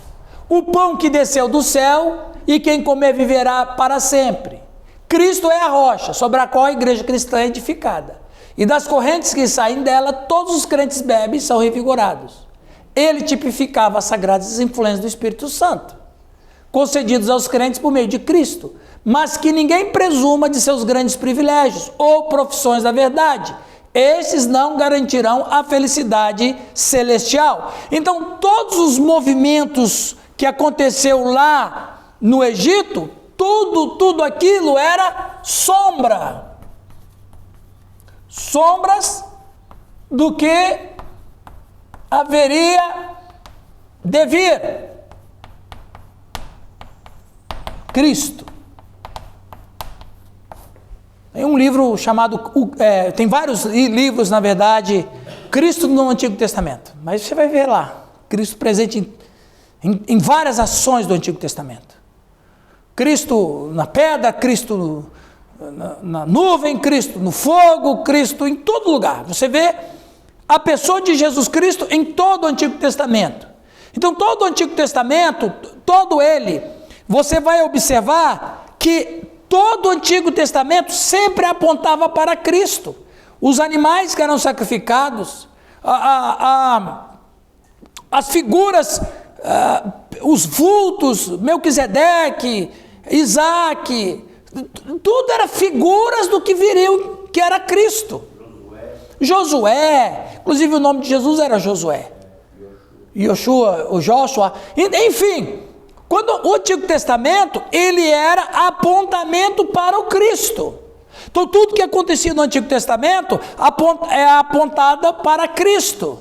O pão que desceu do céu e quem comer viverá para sempre. Cristo é a rocha sobre a qual a igreja cristã é edificada. E das correntes que saem dela, todos os crentes bebem e são revigorados. Ele tipificava as sagradas influências do Espírito Santo, concedidos aos crentes por meio de Cristo, mas que ninguém presuma de seus grandes privilégios ou profissões da verdade. Esses não garantirão a felicidade celestial. Então, todos os movimentos que aconteceu lá no Egito, tudo aquilo era sombra. Sombras do que haveria de vir. Cristo. Tem um livro chamado, tem vários livros, na verdade, Cristo no Antigo Testamento. Mas você vai ver lá, Cristo presente em várias ações do Antigo Testamento. Cristo na pedra, Cristo na nuvem, Cristo no fogo, Cristo em todo lugar. Você vê a pessoa de Jesus Cristo em todo o Antigo Testamento. Então, todo o Antigo Testamento, todo ele, você vai observar que todo o Antigo Testamento sempre apontava para Cristo. Os animais que eram sacrificados, as figuras, os vultos, Melquisedeque, Isaac, tudo era figuras do que viriam, que era Cristo. Josué, inclusive o nome de Jesus era Josué. Yoshua, o Joshua, enfim, quando o Antigo Testamento, ele era apontamento para o Cristo. Então tudo que acontecia no Antigo Testamento é apontada para Cristo.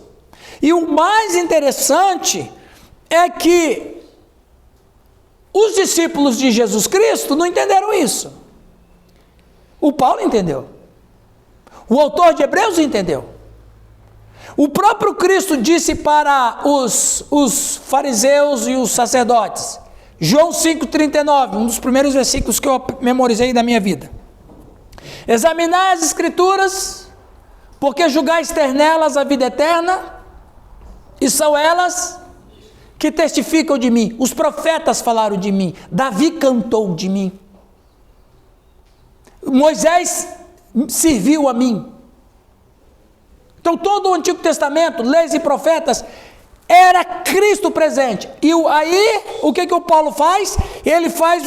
E o mais interessante é que os discípulos de Jesus Cristo não entenderam isso. O Paulo entendeu. O autor de Hebreus entendeu. O próprio Cristo disse para os fariseus e os sacerdotes, João 5,39, um dos primeiros versículos que eu memorizei da minha vida: examinai as Escrituras, porque julgais ter nelas a vida eterna, e são elas que testificam de mim. Os profetas falaram de mim, Davi cantou de mim, Moisés serviu a mim. Então todo o Antigo Testamento, leis e profetas, era Cristo presente. E aí, o que o Paulo faz? Ele faz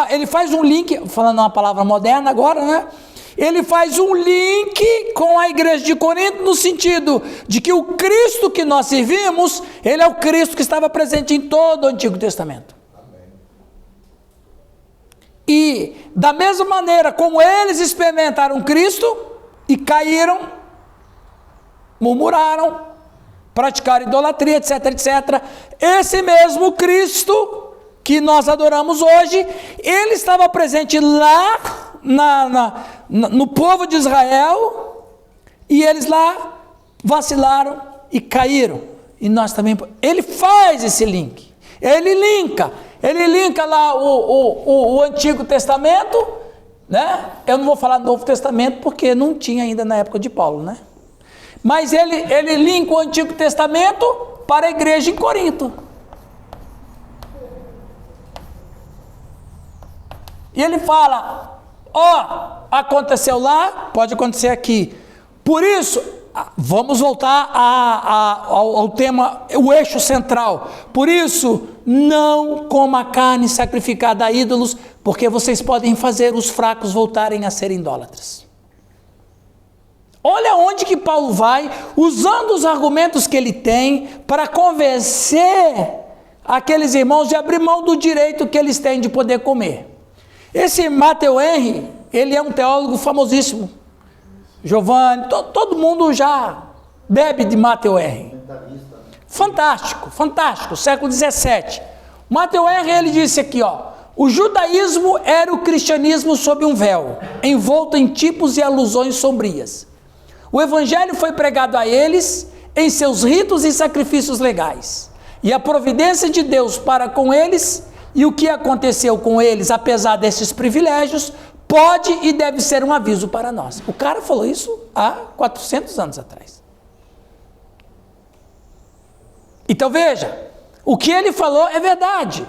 ele faz um link, falando uma palavra moderna agora, né? Ele faz um link com a igreja de Corinto, no sentido de que o Cristo que nós servimos, ele é o Cristo que estava presente em todo o Antigo Testamento. E da mesma maneira como eles experimentaram Cristo e caíram, murmuraram, praticaram idolatria, etc, etc, esse mesmo Cristo que nós adoramos hoje, ele estava presente lá no povo de Israel, e eles lá vacilaram e caíram, e nós também. Ele faz esse link, ele linka lá o Antigo Testamento, né? Eu não vou falar do Novo Testamento porque não tinha ainda na época de Paulo, né? Mas ele linka o Antigo Testamento para a igreja em Corinto. E ele fala, aconteceu lá, pode acontecer aqui. Por isso, vamos voltar ao tema, o eixo central. Por isso, não coma carne sacrificada a ídolos, porque vocês podem fazer os fracos voltarem a ser idólatras. Olha onde que Paulo vai, usando os argumentos que ele tem, para convencer aqueles irmãos de abrir mão do direito que eles têm de poder comer. Esse Matthew Henry, ele é um teólogo famosíssimo. Giovanni, todo mundo já bebe de Matthew Henry. Fantástico, fantástico, século 17. Matthew Henry, ele disse aqui, o judaísmo era o cristianismo sob um véu, envolto em tipos e alusões sombrias. O evangelho foi pregado a eles em seus ritos e sacrifícios legais. E a providência de Deus para com eles e o que aconteceu com eles, apesar desses privilégios, pode e deve ser um aviso para nós. O cara falou isso há 400 anos atrás. Então veja, o que ele falou é verdade.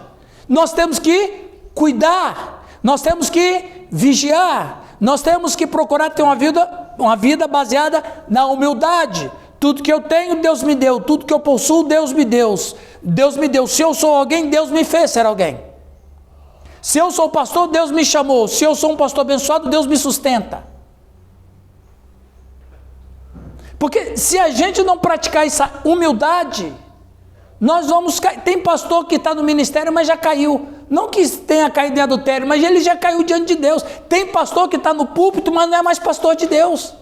Nós temos que cuidar, nós temos que vigiar, nós temos que procurar ter uma vida baseada na humildade. Tudo que eu tenho, Deus me deu. Tudo que eu possuo, Deus me deu. Deus me deu. Se eu sou alguém, Deus me fez ser alguém. Se eu sou pastor, Deus me chamou. Se eu sou um pastor abençoado, Deus me sustenta. Porque se a gente não praticar essa humildade, nós vamos cair. Tem pastor que está no ministério, mas já caiu. Não que tenha caído em adultério, mas ele já caiu diante de Deus. Tem pastor que está no púlpito, mas não é mais pastor de Deus.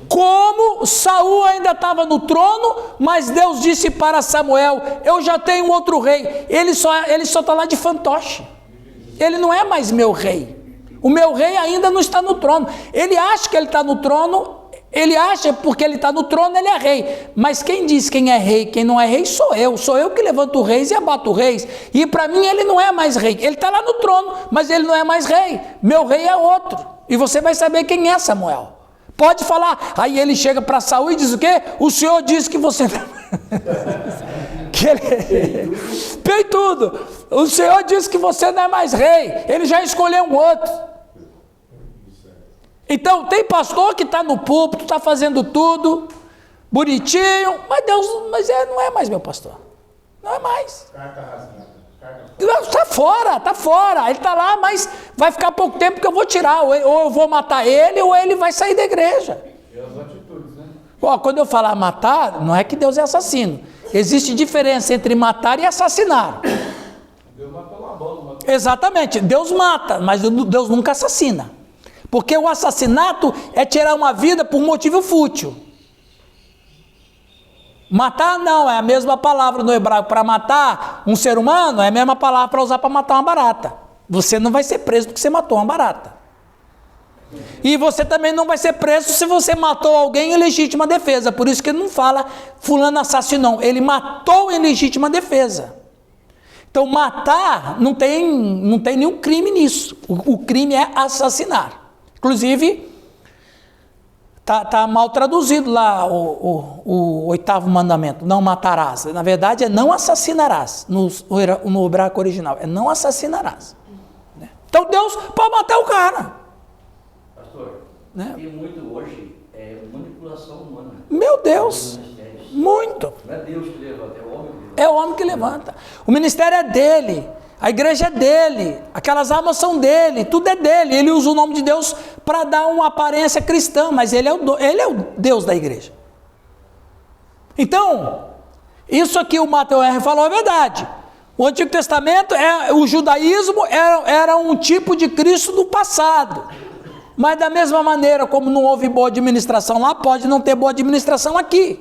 Como Saul ainda estava no trono, mas Deus disse para Samuel, eu já tenho outro rei. Ele só está lá de fantoche. Ele não é mais meu rei. O meu rei ainda não está no trono. Ele acha que ele está no trono. Ele acha porque ele está no trono, ele é rei. Mas quem diz quem é rei, quem não é rei, sou eu. Sou eu que levanto reis e abato reis. E para mim ele não é mais rei. Ele está lá no trono, mas ele não é mais rei. Meu rei é outro. E você vai saber quem é Samuel. Pode falar. Aí ele chega para Saul e diz o quê? O Senhor disse que você... que ele... Tem tudo. O Senhor disse que você não é mais rei. Ele já escolheu um outro. Então, tem pastor que está no púlpito, está fazendo tudo, bonitinho, mas Deus, não é mais meu pastor. Não é mais.
Carta rasgada.
Tá fora. Ele está lá, mas vai ficar pouco tempo que eu vou tirar. Ou eu vou matar ele, ou ele vai sair da igreja.
E as atitudes, né?
Ó, quando eu falar matar, não é que Deus é assassino. Existe diferença entre matar e assassinar.
Deus matou Labão, não matou.
Exatamente, Deus mata, mas Deus nunca assassina. Porque o assassinato é tirar uma vida por motivo fútil. Matar não, é a mesma palavra no hebraico para matar um ser humano, é a mesma palavra para usar para matar uma barata. Você não vai ser preso porque você matou uma barata. E você também não vai ser preso se você matou alguém em legítima defesa. Por isso que ele não fala fulano assassinou, ele matou em legítima defesa. Então matar não tem nenhum crime nisso. O crime é assassinar. Inclusive Tá mal traduzido lá o 8º mandamento, não matarás. Na verdade é não assassinarás, no hebraico original, é não assassinarás. Né? Então Deus pode matar o cara.
Pastor,
Né?
tem muito hoje manipulação humana.
Meu Deus, muito.
Não é Deus que levanta, é o homem que levanta.
É o homem que levanta. O ministério é dele, a igreja é dele, aquelas almas são dele, tudo é dele. Ele usa o nome de Deus para dar uma aparência cristã, mas ele é o Deus da igreja. Então, isso aqui o Mateus R. falou é verdade. O Antigo Testamento, o judaísmo era um tipo de Cristo do passado. Mas da mesma maneira como não houve boa administração lá, pode não ter boa administração aqui.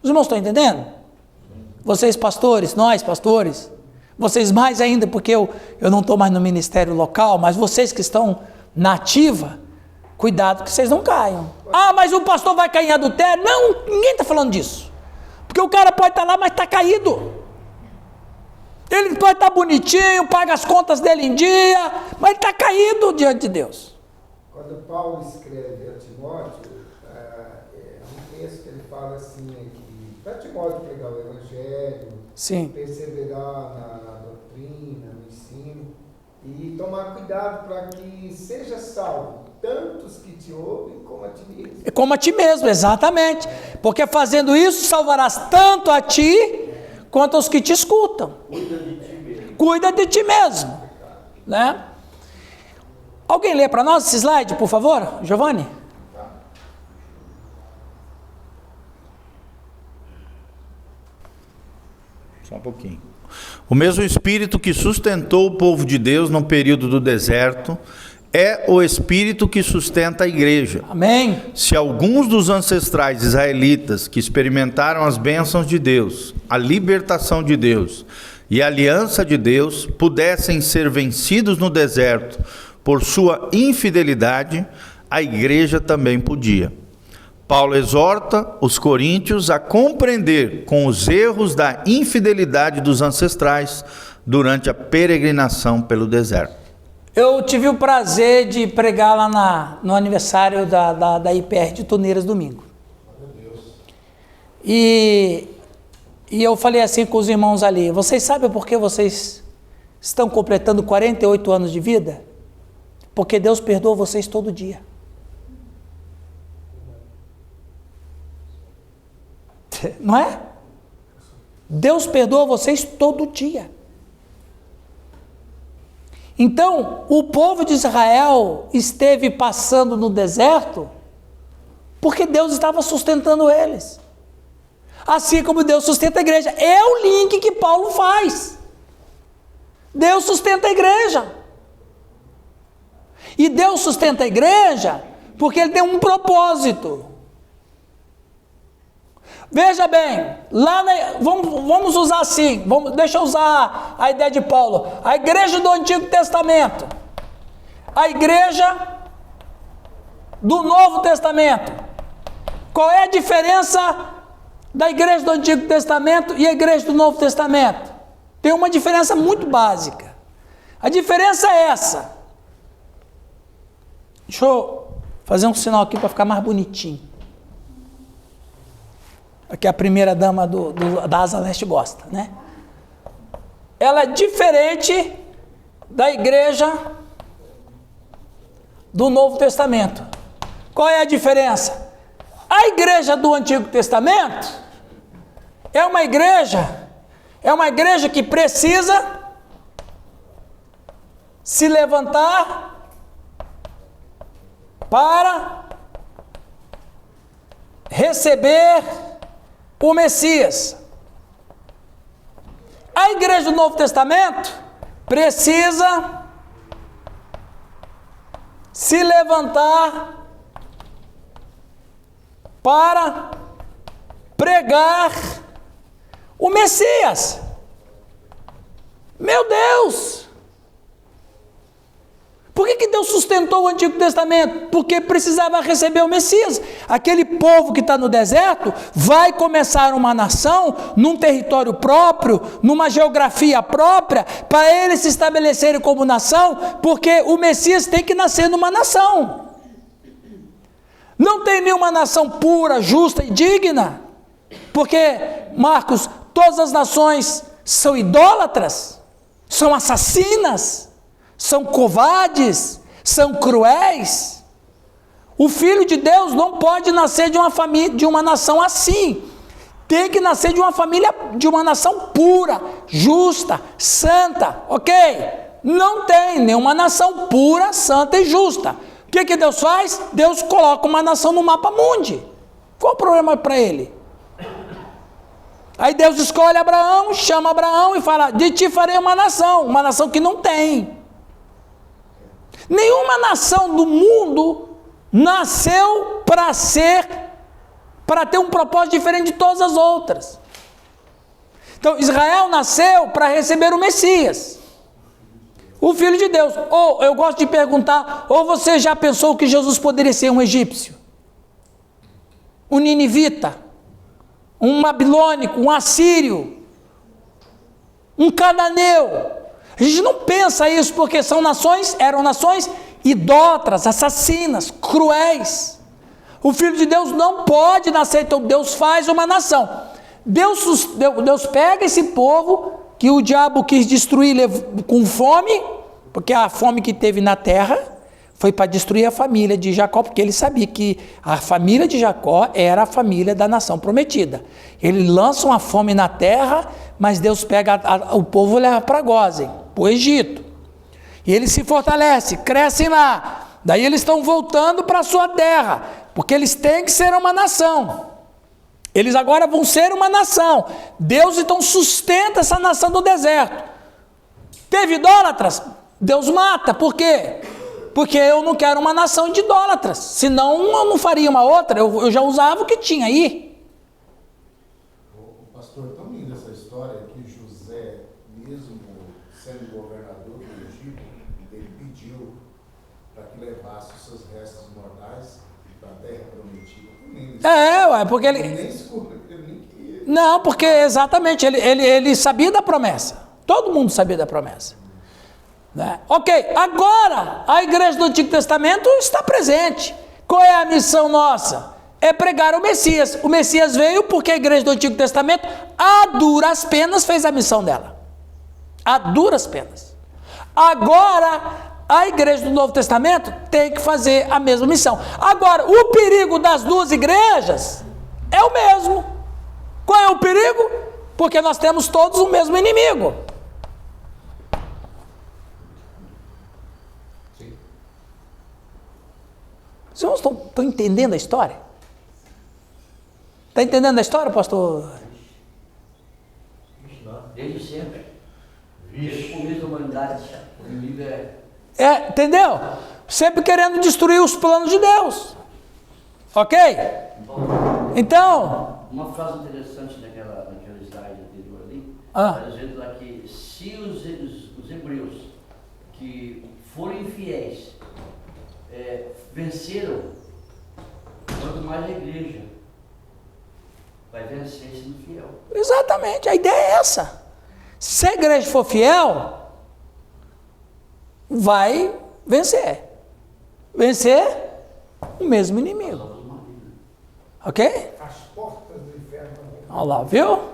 Os irmãos estão entendendo? Vocês pastores, nós pastores, vocês mais ainda, porque eu não estou mais no ministério local, mas vocês que estão na ativa, cuidado que vocês não caiam. Ah, mas o pastor vai cair em adultério? Não, ninguém está falando disso. Porque o cara pode estar lá, mas está caído. Ele pode estar bonitinho, paga as contas dele em dia, mas ele está caído diante de Deus.
Quando Paulo escreve a Timóteo, é um texto que ele fala assim, que para Timóteo pregar o Evangelho,
Sim.
perseverar na doutrina, no ensino, e tomar cuidado para que seja salvo tantos que te ouvem como a ti mesmo.
Como a ti mesmo, exatamente. Porque fazendo isso, salvarás tanto a ti, quanto aos que te escutam.
Cuida de ti mesmo.
Cuida de ti mesmo. Né? Alguém lê para nós esse slide, por favor, Giovanni?
Só um pouquinho. O mesmo Espírito que sustentou o povo de Deus no período do deserto é o Espírito que sustenta a igreja.
Amém.
Se alguns dos ancestrais israelitas que experimentaram as bênçãos de Deus, a libertação de Deus e a aliança de Deus pudessem ser vencidos no deserto por sua infidelidade, a igreja também podia. Paulo exorta os coríntios a compreender com os erros da infidelidade dos ancestrais durante a peregrinação pelo deserto.
Eu tive o prazer de pregar lá no aniversário da IPR de Tuneiras domingo. E eu falei assim com os irmãos ali, vocês sabem por que vocês estão completando 48 anos de vida? Porque Deus perdoa vocês todo dia. Não é? Deus perdoa vocês todo dia. Então, o povo de Israel esteve passando no deserto porque Deus estava sustentando eles. Assim como Deus sustenta a igreja. É o link que Paulo faz. Deus sustenta a igreja. E Deus sustenta a igreja porque Ele tem um propósito. Veja bem, vamos usar assim, deixa eu usar a ideia de Paulo. A igreja do Antigo Testamento, a igreja do Novo Testamento. Qual é a diferença da igreja do Antigo Testamento e a igreja do Novo Testamento? Tem uma diferença muito básica. A diferença é essa. Deixa eu fazer um sinal aqui para ficar mais bonitinho. Que a primeira dama da Asa Leste gosta, né? Ela é diferente da igreja do Novo Testamento. Qual é a diferença? A igreja do Antigo Testamento é uma igreja que precisa se levantar para receber o Messias. A igreja do Novo Testamento precisa se levantar para pregar o Messias. Meu Deus! Por que Deus sustentou o Antigo Testamento? Porque precisava receber o Messias. Aquele povo que está no deserto vai começar uma nação, num território próprio, numa geografia própria, para eles se estabelecerem como nação, porque o Messias tem que nascer numa nação. Não tem nenhuma nação pura, justa e digna, porque, Marcos, todas as nações são idólatras, são assassinas, são covardes, são cruéis. O Filho de Deus não pode nascer de uma família, de uma nação assim. Tem que nascer de uma família, de uma nação pura, justa, santa, ok? Não tem nenhuma nação pura, santa e justa. O que Deus faz? Deus coloca uma nação no mapa mundi. Qual o problema para ele? Aí Deus escolhe Abraão, chama Abraão e fala: de ti farei uma nação que não tem. Nenhuma nação do mundo nasceu para ter um propósito diferente de todas as outras. Então, Israel nasceu para receber o Messias, o Filho de Deus. Ou, eu gosto de perguntar, ou você já pensou que Jesus poderia ser um egípcio? Um ninivita? Um babilônico? Um assírio? Um cananeu? A gente não pensa isso porque eram nações idólatras, assassinas, cruéis. O Filho de Deus não pode nascer, então Deus faz uma nação. Deus pega esse povo que o diabo quis destruir com fome, porque a fome que teve na terra foi para destruir a família de Jacó, porque ele sabia que a família de Jacó era a família da nação prometida. Ele lança uma fome na terra, mas Deus pega o povo e leva para Gósen, para o Egito. E eles se fortalecem, crescem lá. Daí eles estão voltando para a sua terra, porque eles têm que ser uma nação. Eles agora vão ser uma nação. Deus então sustenta essa nação no deserto. Teve idólatras? Deus mata. Por quê? Porque eu não quero uma nação de idólatras. Senão eu não faria uma outra. Eu já usava o que tinha aí.
Pastor, tão linda essa história que José, mesmo sendo governador do Egito, ele pediu para que levasse os seus restos mortais para a terra prometida.
Porque ele
nem queria.
Não, porque exatamente, ele sabia da promessa. Todo mundo sabia da promessa. Né? Ok, agora a igreja do Antigo Testamento está presente. Qual é a missão nossa? É pregar o Messias. O Messias veio porque a igreja do Antigo Testamento, a duras penas, fez a missão dela. A duras penas. Agora, a igreja do Novo Testamento tem que fazer a mesma missão. Agora, o perigo das duas igrejas é o mesmo. Qual é o perigo? Porque nós temos todos o mesmo inimigo.
Sim.
Os irmãos estão entendendo a história? Está entendendo a história, pastor?
Desde sempre. Desde o começo da humanidade. O inimigo
entendeu? Sempre querendo destruir os planos de Deus. Ok? Então...
Uma frase interessante naquela slide anterior ali, está dizendo lá que se os hebreus que forem fiéis venceram, quanto mais a igreja vai vencer sendo fiel.
Exatamente, a ideia é essa. Se a igreja for fiel, vai vencer. Vencer o mesmo inimigo. Ok?
As portas do inferno.
Olha lá, viu?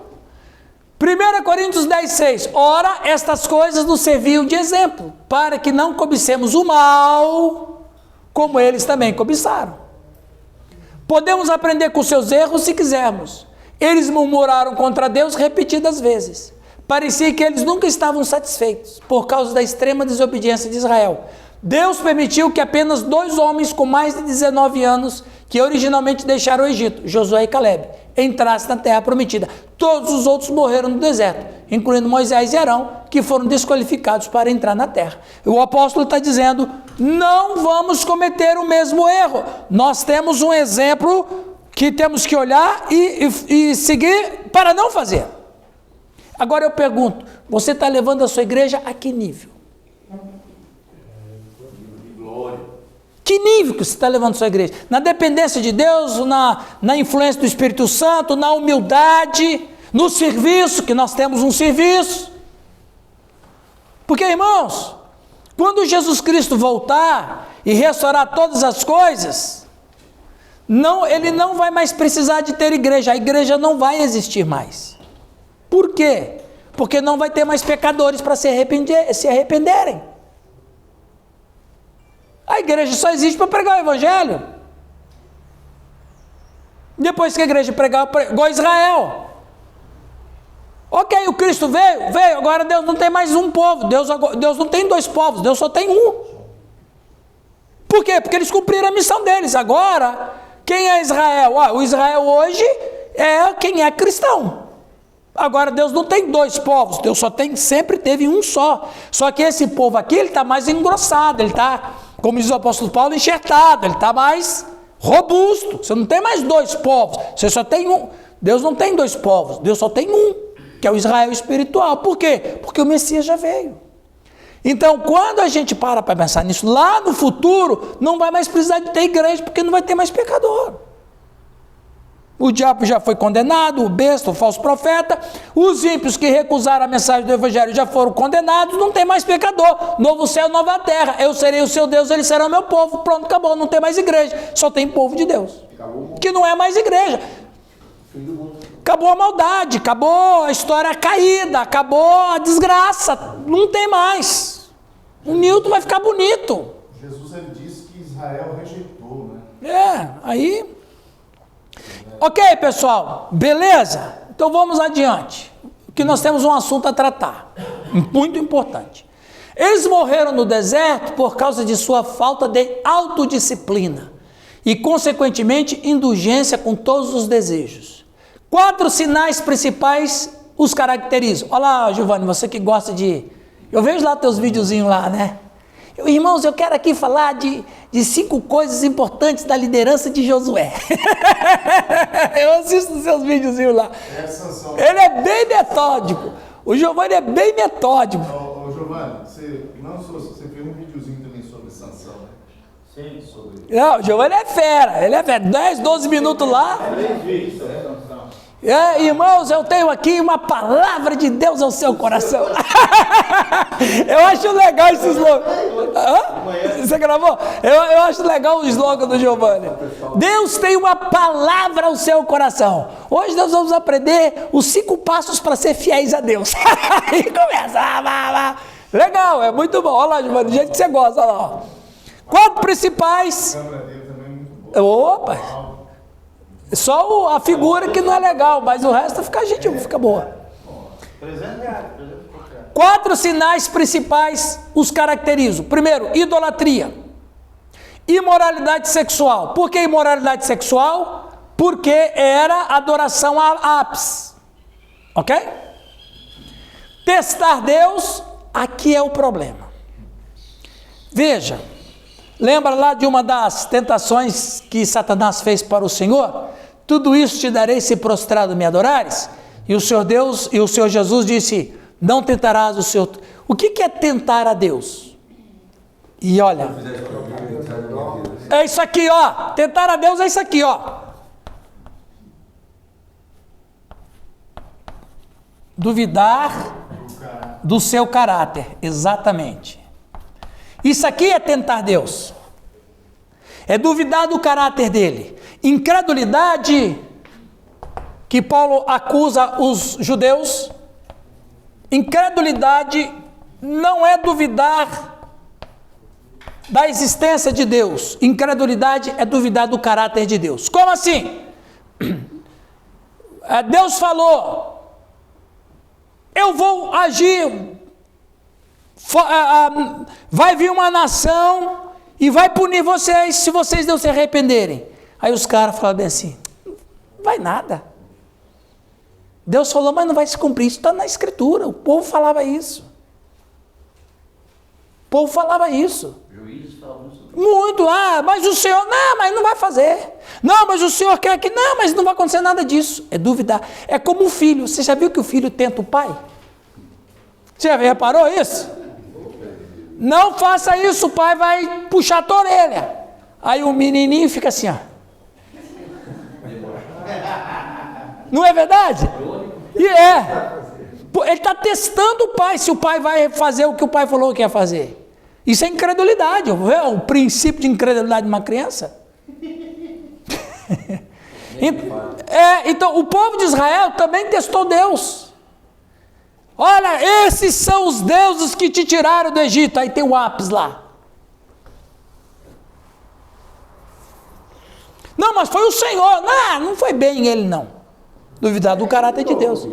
1 Coríntios 10,6. Ora, estas coisas nos serviam de exemplo, para que não cobicemos o mal, como eles também cobiçaram. Podemos aprender com seus erros se quisermos. Eles murmuraram contra Deus repetidas vezes. Parecia que eles nunca estavam satisfeitos por causa da extrema desobediência de Israel. Deus permitiu que apenas 2 homens com mais de 19 anos, que originalmente deixaram o Egito, Josué e Caleb, entrassem na terra prometida. Todos os outros morreram no deserto, incluindo Moisés e Arão, que foram desqualificados para entrar na terra. O apóstolo está dizendo, não vamos cometer o mesmo erro. Nós temos um exemplo que temos que olhar e seguir para não fazer. Agora eu pergunto, você está levando a sua igreja a que nível? Que nível que você está levando a sua igreja? Na dependência de Deus, na influência do Espírito Santo, na humildade, no serviço, que nós temos um serviço. Porque, irmãos, quando Jesus Cristo voltar e restaurar todas as coisas, ele não vai mais precisar de ter igreja, a igreja não vai existir mais. Por quê? Porque não vai ter mais pecadores para se arrependerem. A igreja só existe para pregar o evangelho. Depois que a igreja pregar, igual Israel. Ok, o Cristo veio, agora Deus não tem mais um povo, Deus não tem 2 povos, Deus só tem um. Por quê? Porque eles cumpriram a missão deles. Agora, quem é Israel? O Israel hoje é quem é cristão. Agora Deus não tem 2 povos, Deus sempre teve um só. Só que esse povo aqui, ele está mais engrossado, ele está, como diz o apóstolo Paulo, enxertado, ele está mais robusto. Você não tem mais 2 povos, você só tem um. Deus não tem 2 povos, Deus só tem um, que é o Israel espiritual. Por quê? Porque o Messias já veio. Então, quando a gente para pensar nisso, lá no futuro, não vai mais precisar de ter igreja, porque não vai ter mais pecador. O diabo já foi condenado, o besta, o falso profeta, os ímpios que recusaram a mensagem do evangelho já foram condenados, não tem mais pecador, novo céu, nova terra, eu serei o seu Deus, eles serão meu povo, pronto, acabou, não tem mais igreja, só tem povo de Deus, que não é mais igreja. Acabou a maldade, acabou a história caída, acabou a desgraça, não tem mais. O Newton vai ficar bonito.
Jesus, ele disse que Israel rejeitou, né?
Aí... Ok, pessoal, beleza? Então vamos adiante, que nós temos um assunto a tratar, muito importante. Eles morreram no deserto por causa de sua falta de autodisciplina e, consequentemente, indulgência com todos os desejos. 4 sinais principais os caracterizam. Olha lá, Giovanni, você que gosta de... Eu vejo lá teus videozinhos lá, né? Irmãos, eu quero aqui falar de 5 coisas importantes da liderança de Josué. Eu assisto os seus videozinhos lá. Ele é bem metódico. O Giovanni é bem metódico.
Ô Giovanni, você fez um videozinho também sobre Sansão, né? Sim, sobre...
Não, o Giovanni é fera. Ele é fera. 10, 12 minutos lá. Irmãos, eu tenho aqui uma palavra de Deus ao seu coração. Eu acho legal esse slogan. Você gravou? Eu acho legal o slogan do Giovanni. Deus tem uma palavra ao seu coração. Hoje nós vamos aprender os 5 passos para ser fiéis a Deus. Aí começa. Legal, é muito bom. Olha lá, Giovanni, do jeito que você gosta. Olha lá. 4 principais.
A câmera dele também é muito boa.
Opa! Só a figura que não é legal, mas o resto fica boa. 4 sinais principais os caracterizam. Primeiro, idolatria. Imoralidade sexual. Por que imoralidade sexual? Porque era adoração a Apis. Ok? Testar Deus, aqui é o problema. Veja, lembra lá de uma das tentações que Satanás fez para o Senhor? Tudo isso te darei se prostrado me adorares? E o Senhor Deus, e o Senhor Jesus disse, não tentarás o Senhor. O que é tentar a Deus? E olha, é isso aqui, ó. Tentar a Deus é isso aqui, ó. Duvidar do seu caráter, exatamente. Isso aqui é tentar Deus. É duvidar do caráter dele. Incredulidade, que Paulo acusa os judeus. Incredulidade não é duvidar da existência de Deus. Incredulidade é duvidar do caráter de Deus. Como assim? Deus falou, eu vou agir, vai vir uma nação e vai punir vocês se vocês não se arrependerem. Aí os caras falam bem assim, não vai nada. Deus falou, mas não vai se cumprir, isso está na escritura, o povo falava isso. O povo falava isso.
Juízes falam sobre
Muito, mas o Senhor, não, mas não vai fazer. Não, mas o Senhor quer que, não, mas não vai acontecer nada disso. É duvidar. É como o filho, você já viu que o filho tenta o pai? Você já reparou isso? Não faça isso, o pai vai puxar a tua orelha. Aí o menininho fica assim, ó. Não é verdade? E ele está testando o pai, se o pai vai fazer o que o pai falou que ia fazer. Isso é incredulidade, o princípio de incredulidade de uma criança. Então, o povo de Israel também testou Deus. Olha, esses são os deuses que te tiraram do Egito. Aí tem o ápice lá. Não, mas foi o Senhor. Não foi bem ele, não. Duvidar do caráter de Deus.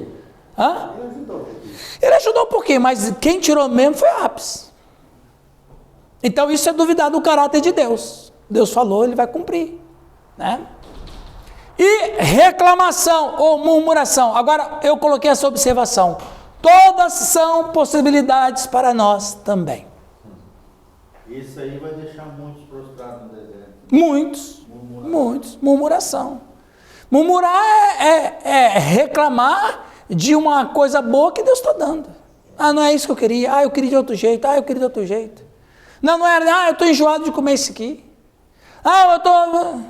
Ele ajudou um pouquinho, mas quem tirou mesmo foi o ápice. Então isso é duvidar do caráter de Deus. Deus falou, ele vai cumprir, né? E reclamação ou murmuração. Agora eu coloquei essa observação. Todas são possibilidades para nós também.
Isso aí vai deixar muitos prostrados no deserto.
Muitos. Murmuração. Murmurar é reclamar de uma coisa boa que Deus está dando. Não é isso que eu queria. Eu queria de outro jeito. Eu queria de outro jeito. Não era. Eu estou enjoado de comer isso aqui. Eu estou...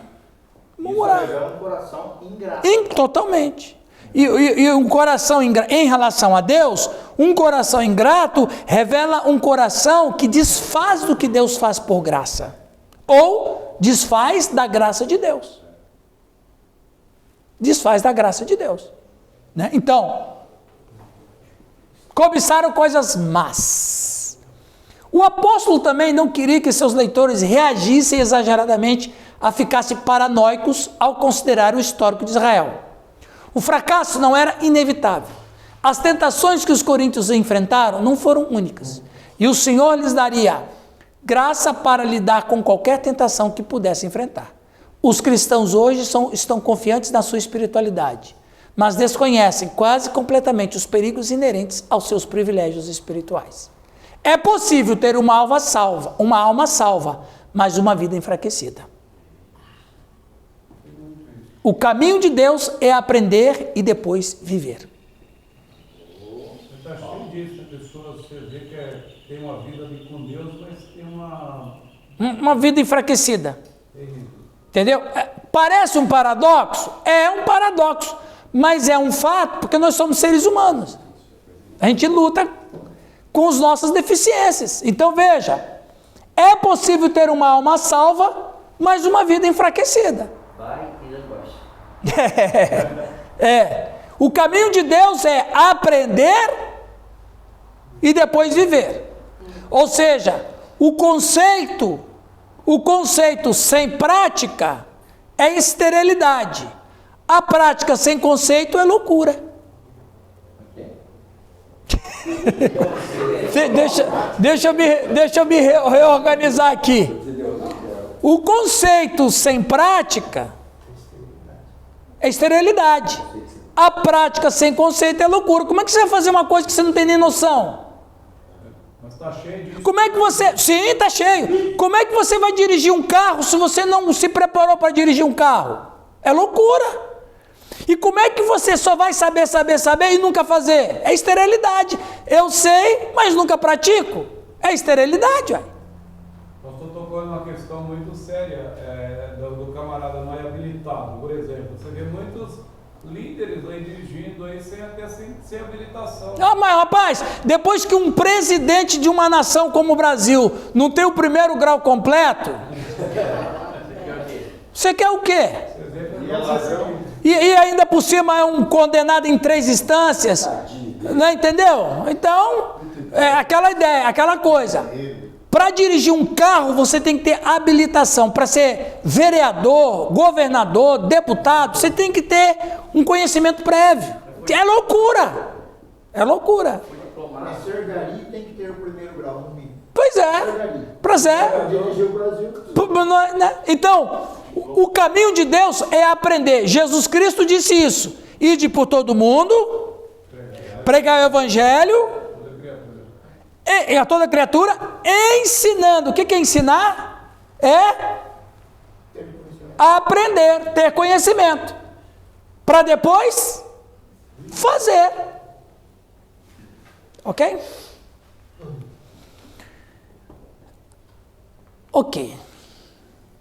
Murmurar.
Isso é um coração ingrato.
Totalmente. E um coração ingrato, em relação a Deus, um coração ingrato revela um coração que desfaz do que Deus faz por graça. Ou desfaz da graça de Deus. Desfaz da graça de Deus. Né? Então, cobiçaram coisas más. O apóstolo também não queria que seus leitores reagissem exageradamente a ficassem paranoicos ao considerar o histórico de Israel. O fracasso não era inevitável. As tentações que os coríntios enfrentaram não foram únicas. E o Senhor lhes daria graça para lidar com qualquer tentação que pudesse enfrentar. Os cristãos hoje estão confiantes na sua espiritualidade, mas desconhecem quase completamente os perigos inerentes aos seus privilégios espirituais. É possível ter uma alma salva, mas uma vida enfraquecida. O caminho de Deus é aprender e depois viver.
Você está cheio disso, a pessoa, você vê que tem uma vida com Deus, mas tem
uma vida enfraquecida. Entendeu? Parece um paradoxo? É um paradoxo, mas é um fato, porque nós somos seres humanos. A gente luta com as nossas deficiências. Então veja, é possível ter uma alma salva, mas uma vida enfraquecida.
vai e depois.
O caminho de Deus é aprender e depois viver. Ou seja, o conceito sem prática é esterilidade. A prática sem conceito é loucura. Deixa eu me reorganizar aqui. O conceito sem prática é esterilidade. A prática sem conceito é loucura. Como é que você vai fazer uma coisa que você não tem nem noção?
Mas está cheio disso.
Como é que você... Sim, está cheio. Como é que você vai dirigir um carro se você não se preparou para dirigir um carro? É loucura. E como é que você só vai saber e nunca fazer? É esterilidade. Eu sei, mas nunca pratico. É esterilidade, ué.
Nós estamos tocando uma questão muito séria do camarada não é habilitado. Por exemplo, você vê muitos líderes aí dirigindo aí sem habilitação.
Mas rapaz, depois que um presidente de uma nação como o Brasil não tem o primeiro grau completo, você quer o quê? E ainda por cima é um condenado em 3 instâncias, não entendeu? Então, é aquela ideia, aquela coisa. Para dirigir um carro, você tem que ter habilitação. Para ser vereador, governador, deputado, você tem que ter um conhecimento prévio. É loucura. É loucura.
Para ser gari tem que ter o primeiro grau, no mínimo.
Pois é. Pois é.
Para dirigir o Brasil.
Então, o caminho de Deus é aprender. Jesus Cristo disse isso. Ide por todo mundo, pregar o evangelho a toda criatura, ensinando. O que é ensinar? É aprender, ter conhecimento, para depois fazer. Ok? Ok.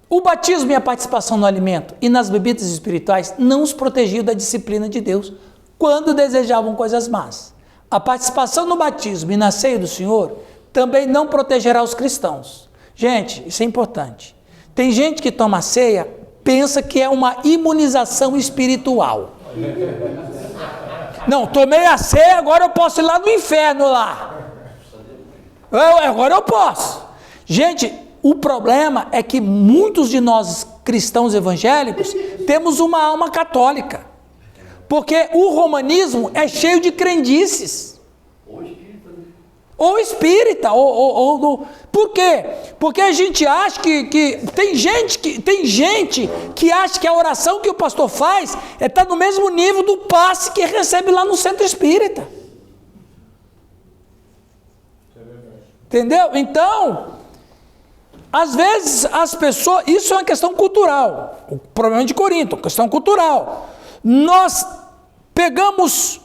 O batismo e a participação no alimento e nas bebidas espirituais não os protegiam da disciplina de Deus quando desejavam coisas más. A participação no batismo e na ceia do Senhor também não protegerá os cristãos. Gente, isso é importante. Tem gente que toma ceia, pensa que é uma imunização espiritual. Não, tomei a ceia, agora eu posso ir lá no inferno lá. Agora eu posso. Gente, o problema é que muitos de nós cristãos evangélicos temos uma alma católica. Porque o romanismo é cheio de crendices. Ou espírita. Por quê? Porque a gente acha que tem gente que acha que a oração que o pastor faz está no mesmo nível do passe que recebe lá no centro espírita. Entendeu? Então, às vezes as pessoas, isso é uma questão cultural, o problema de Corinto, questão cultural. Nós pegamos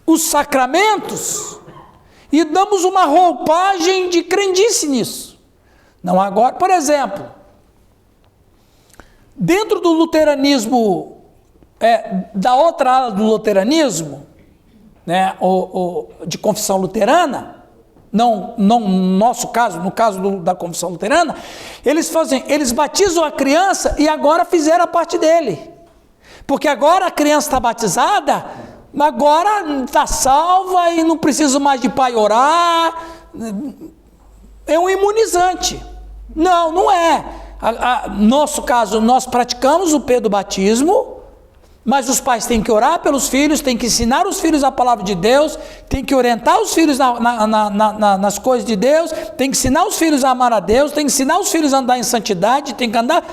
os sacramentos e damos uma roupagem de crendice nisso. Não agora, por exemplo, dentro do luteranismo, da outra ala do luteranismo, né, de confissão luterana, não no nosso caso, no caso da confissão luterana, eles batizam a criança e agora fizeram a parte dele. Porque agora a criança está batizada, agora está salva e não precisa mais de pai orar. É um imunizante. Não é. Nosso caso, nós praticamos o batismo, mas os pais têm que orar pelos filhos, têm que ensinar os filhos a palavra de Deus, têm que orientar os filhos nas coisas de Deus, têm que ensinar os filhos a amar a Deus, têm que ensinar os filhos a andar em santidade, têm que andar...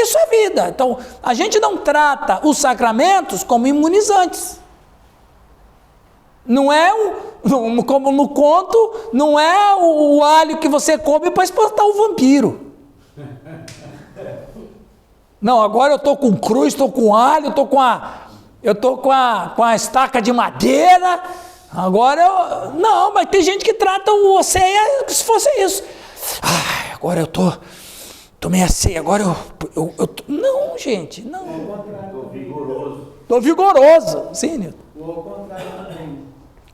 Isso é vida. Então, a gente não trata os sacramentos como imunizantes. Não é, como no conto, não é o alho que você come para espantar o vampiro. Não, agora eu estou com cruz, estou com alho, eu estou com a estaca de madeira, agora não, mas tem gente que trata o ceia como se fosse isso. Agora eu tomei a ceia, agora eu não, gente, não. Estou vigoroso. Sim, Nilton.
Ou ao contrário também.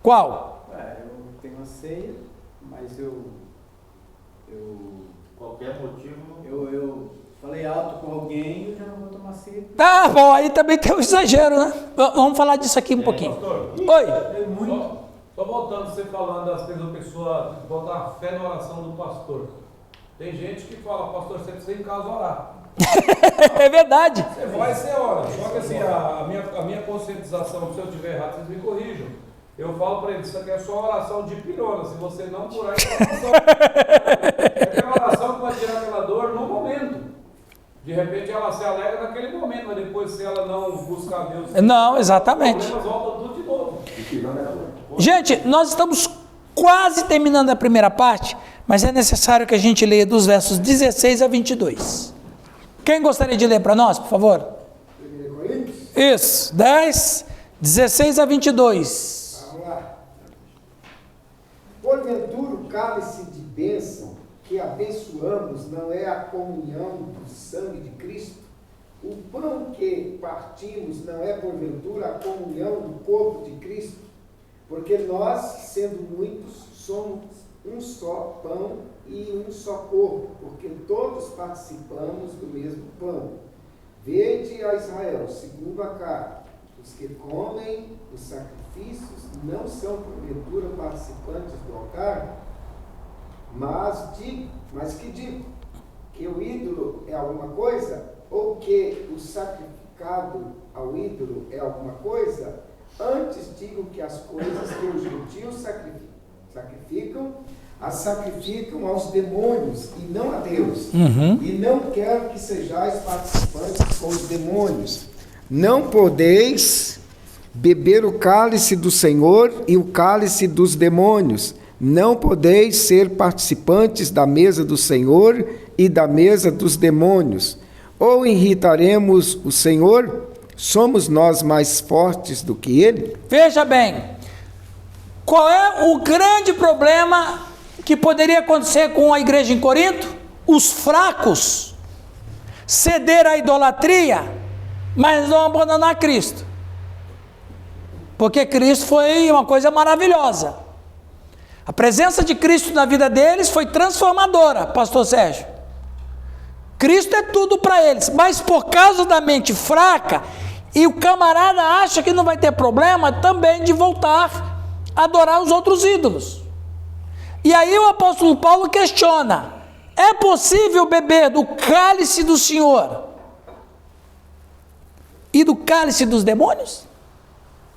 Qual?
Eu tenho uma ceia, mas eu
Qualquer motivo.
Eu falei alto com alguém e eu já não vou tomar ceia.
Tá bom, aí também tem um exagero, né? Vamos falar disso aqui um pouquinho.
Pastor,
Oi.
Só voltando, você falando das vezes a pessoa botar fé na oração do pastor. Tem gente que fala, pastor, você precisa ir em casa orar.
É verdade.
Você vai e você ora. Só que assim, a minha conscientização, se eu estiver errado, vocês me corrijam. Eu falo para eles, isso aqui é só oração de pirona. Se você não curar, é oração. É uma oração que vai tirar aquela dor no momento. De repente ela se alegra naquele momento, mas depois se ela não buscar Deus...
Não, exatamente.
Elas voltam tudo de novo.
Gente, nós estamos quase terminando a primeira parte, mas é necessário que a gente leia dos versos 16 a 22. Quem gostaria de ler para nós, por favor?
1 Coríntios?
Isso, 10, 16 a 22.
Vamos lá. Porventura o cálice de bênção que abençoamos não é a comunhão do sangue de Cristo? O pão que partimos não é porventura a comunhão do corpo de Cristo? Porque nós, sendo muitos, somos um só pão e um só corpo, porque todos participamos do mesmo pão. Vede a Israel, segundo a carne, os que comem os sacrifícios não são porventura participantes do altar? Mas que digo? Que o ídolo é alguma coisa? Ou que o sacrificado ao ídolo é alguma coisa? Antes digo que as coisas que os gentios as sacrificam aos demônios e não a Deus. E não quero que sejais participantes com os demônios. Não podeis beber o cálice do Senhor e o cálice dos demônios. Não podeis ser participantes da mesa do Senhor e da mesa dos demônios. Ou irritaremos o Senhor? Somos nós mais fortes do que Ele?
Veja bem, qual é o grande problema que poderia acontecer com a igreja em Corinto? Os fracos ceder à idolatria, mas não abandonar Cristo. Porque Cristo foi uma coisa maravilhosa. A presença de Cristo na vida deles foi transformadora, pastor Sérgio. Cristo é tudo para eles, mas por causa da mente fraca, e o camarada acha que não vai ter problema também de voltar a adorar os outros ídolos. E aí o apóstolo Paulo questiona: é possível beber do cálice do Senhor e do cálice dos demônios?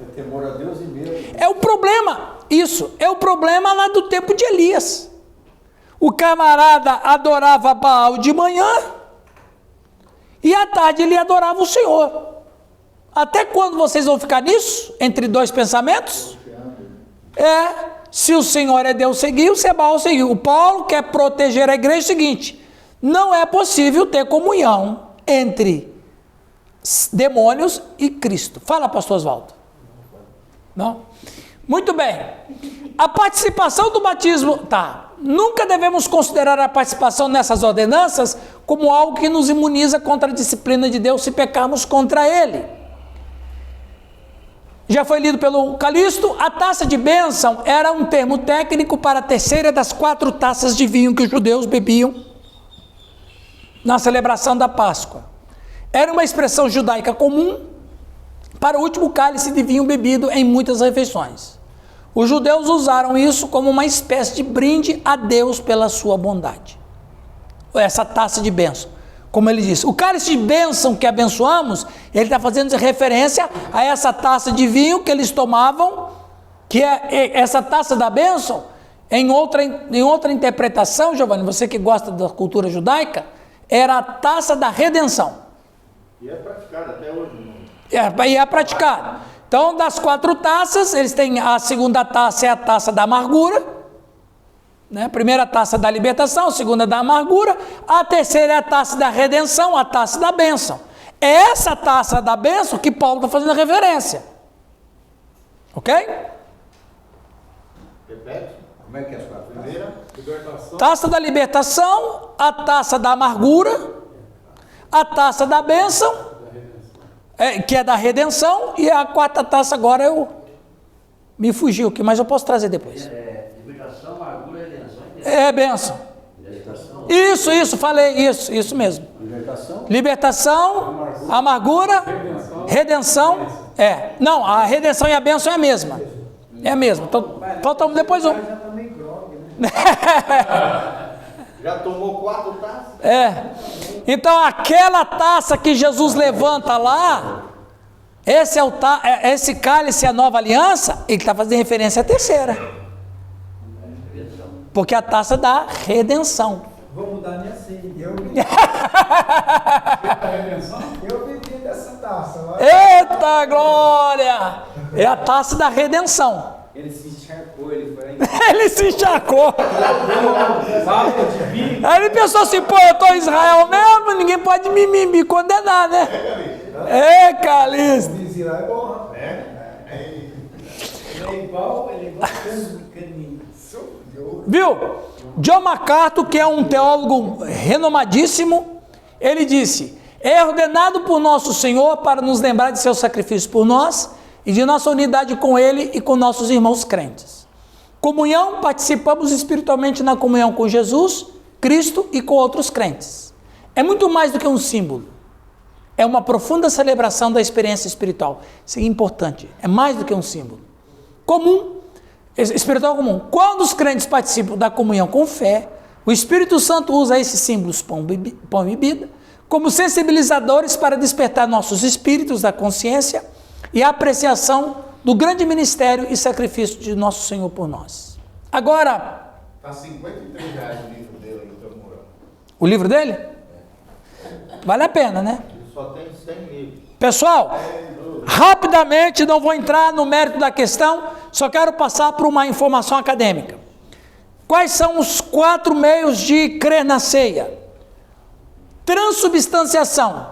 É temor a Deus e medo.
É o problema, isso, é o problema lá do tempo de Elias. O camarada adorava Baal de manhã e à tarde ele adorava o Senhor. Até quando vocês vão ficar nisso? Entre dois pensamentos? Se o Senhor é Deus, seguiu, se é Baal, seguiu. O Paulo quer proteger a igreja. É o seguinte: não é possível ter comunhão entre demônios e Cristo. Fala, pastor Oswaldo. Não? Muito bem. A participação do batismo, nunca devemos considerar a participação nessas ordenanças como algo que nos imuniza contra a disciplina de Deus se pecarmos contra Ele. Já foi lido pelo Calixto, a taça de bênção era um termo técnico para a terceira das 4 taças de vinho que os judeus bebiam na celebração da Páscoa. Era uma expressão judaica comum para o último cálice de vinho bebido em muitas refeições. Os judeus usaram isso como uma espécie de brinde a Deus pela sua bondade. Essa taça de bênção. Como ele disse, o cálice de bênção que abençoamos, ele está fazendo referência a essa taça de vinho que eles tomavam, que é essa taça da bênção. Em outra interpretação, Giovanni, você que gosta da cultura judaica, era a taça da redenção.
E é praticado até hoje.
E é praticado. Então, das 4 taças, eles têm a segunda taça, é a taça da amargura, né? A primeira taça da libertação, a segunda da amargura, a terceira é a taça da redenção, a taça da bênção. É essa taça da bênção que Paulo está fazendo a referência. Ok?
Repete. Como é que é a sua primeira?
Libertação.
Taça da libertação, a taça da amargura, a taça da bênção, que é da redenção, e a 4ª taça agora me fugiu aqui, mas eu posso trazer depois.
Libertação, amargura, redenção.
Bênção. Isso, falei, isso mesmo. Libertação, amargura, redenção. Não, a redenção e a bênção é a mesma. É a mesma. Então, falta depois um.
Já tomou 4 taças?
Então, aquela taça que Jesus levanta lá, esse cálice é a nova aliança, ele está fazendo referência à terceira. Porque é a taça da redenção.
Vou mudar minha senha. Eu bebi dessa taça.
Eita glória! É a taça da redenção.
Ele se encharcou, ele foi aí.
Ele se encharcou. Aí ele pensou assim: pô, eu estou em Israel mesmo, ninguém pode me condenar, né? Calixto.
Dizia lá, é bom, rapaz.
Ele é igual
Viu? John MacArthur, que é um teólogo renomadíssimo, ele disse: é ordenado por nosso Senhor para nos lembrar de seu sacrifício por nós e de nossa unidade com Ele e com nossos irmãos crentes. Comunhão, participamos espiritualmente na comunhão com Jesus, Cristo e com outros crentes. É muito mais do que um símbolo. É uma profunda celebração da experiência espiritual. Isso é importante. É mais do que um símbolo. Comum espiritual comum. Quando os crentes participam da comunhão com fé, o Espírito Santo usa esses símbolos, pão e bebida, como sensibilizadores para despertar nossos espíritos da consciência e a apreciação do grande ministério e sacrifício de nosso Senhor por nós. Agora...
Está R$ 53 o livro dele aí, estou morando.
O livro dele? Vale a pena, né?
Só tem 100 livros.
Pessoal, rapidamente, não vou entrar no mérito da questão, só quero passar por uma informação acadêmica. Quais são os 4 meios de crer na ceia? Transubstanciação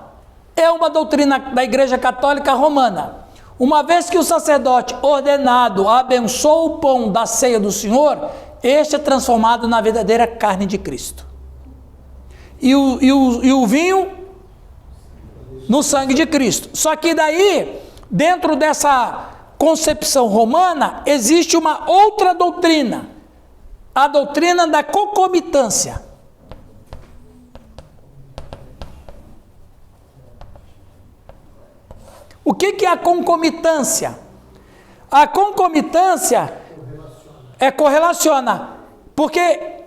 é uma doutrina da Igreja Católica Romana. Uma vez que o sacerdote ordenado abençoa o pão da ceia do Senhor, este é transformado na verdadeira carne de Cristo. E o vinho no sangue de Cristo. Só que daí, dentro dessa concepção romana, existe uma outra doutrina, a doutrina da concomitância. O que é a concomitância? A concomitância correlaciona, porque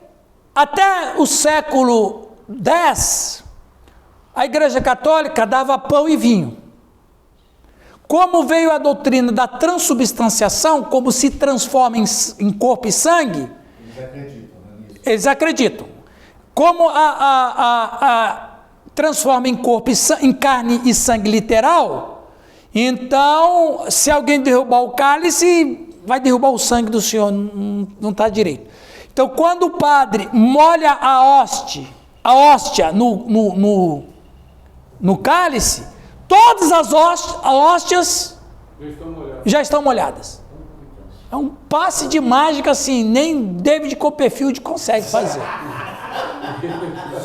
até o século X, a Igreja Católica dava pão e vinho. Como veio a doutrina da transubstanciação, como se transforma em corpo e sangue,
Eles acreditam, né, nisso.
eles acreditam. Como transforma em corpo em carne e sangue literal, então, se alguém derrubar o cálice, vai derrubar o sangue do Senhor, não está direito. Então, quando o padre molha a hóstia no cálice, todas as hóstias já estão molhadas. É um passe de mágica assim, nem David Copperfield consegue fazer.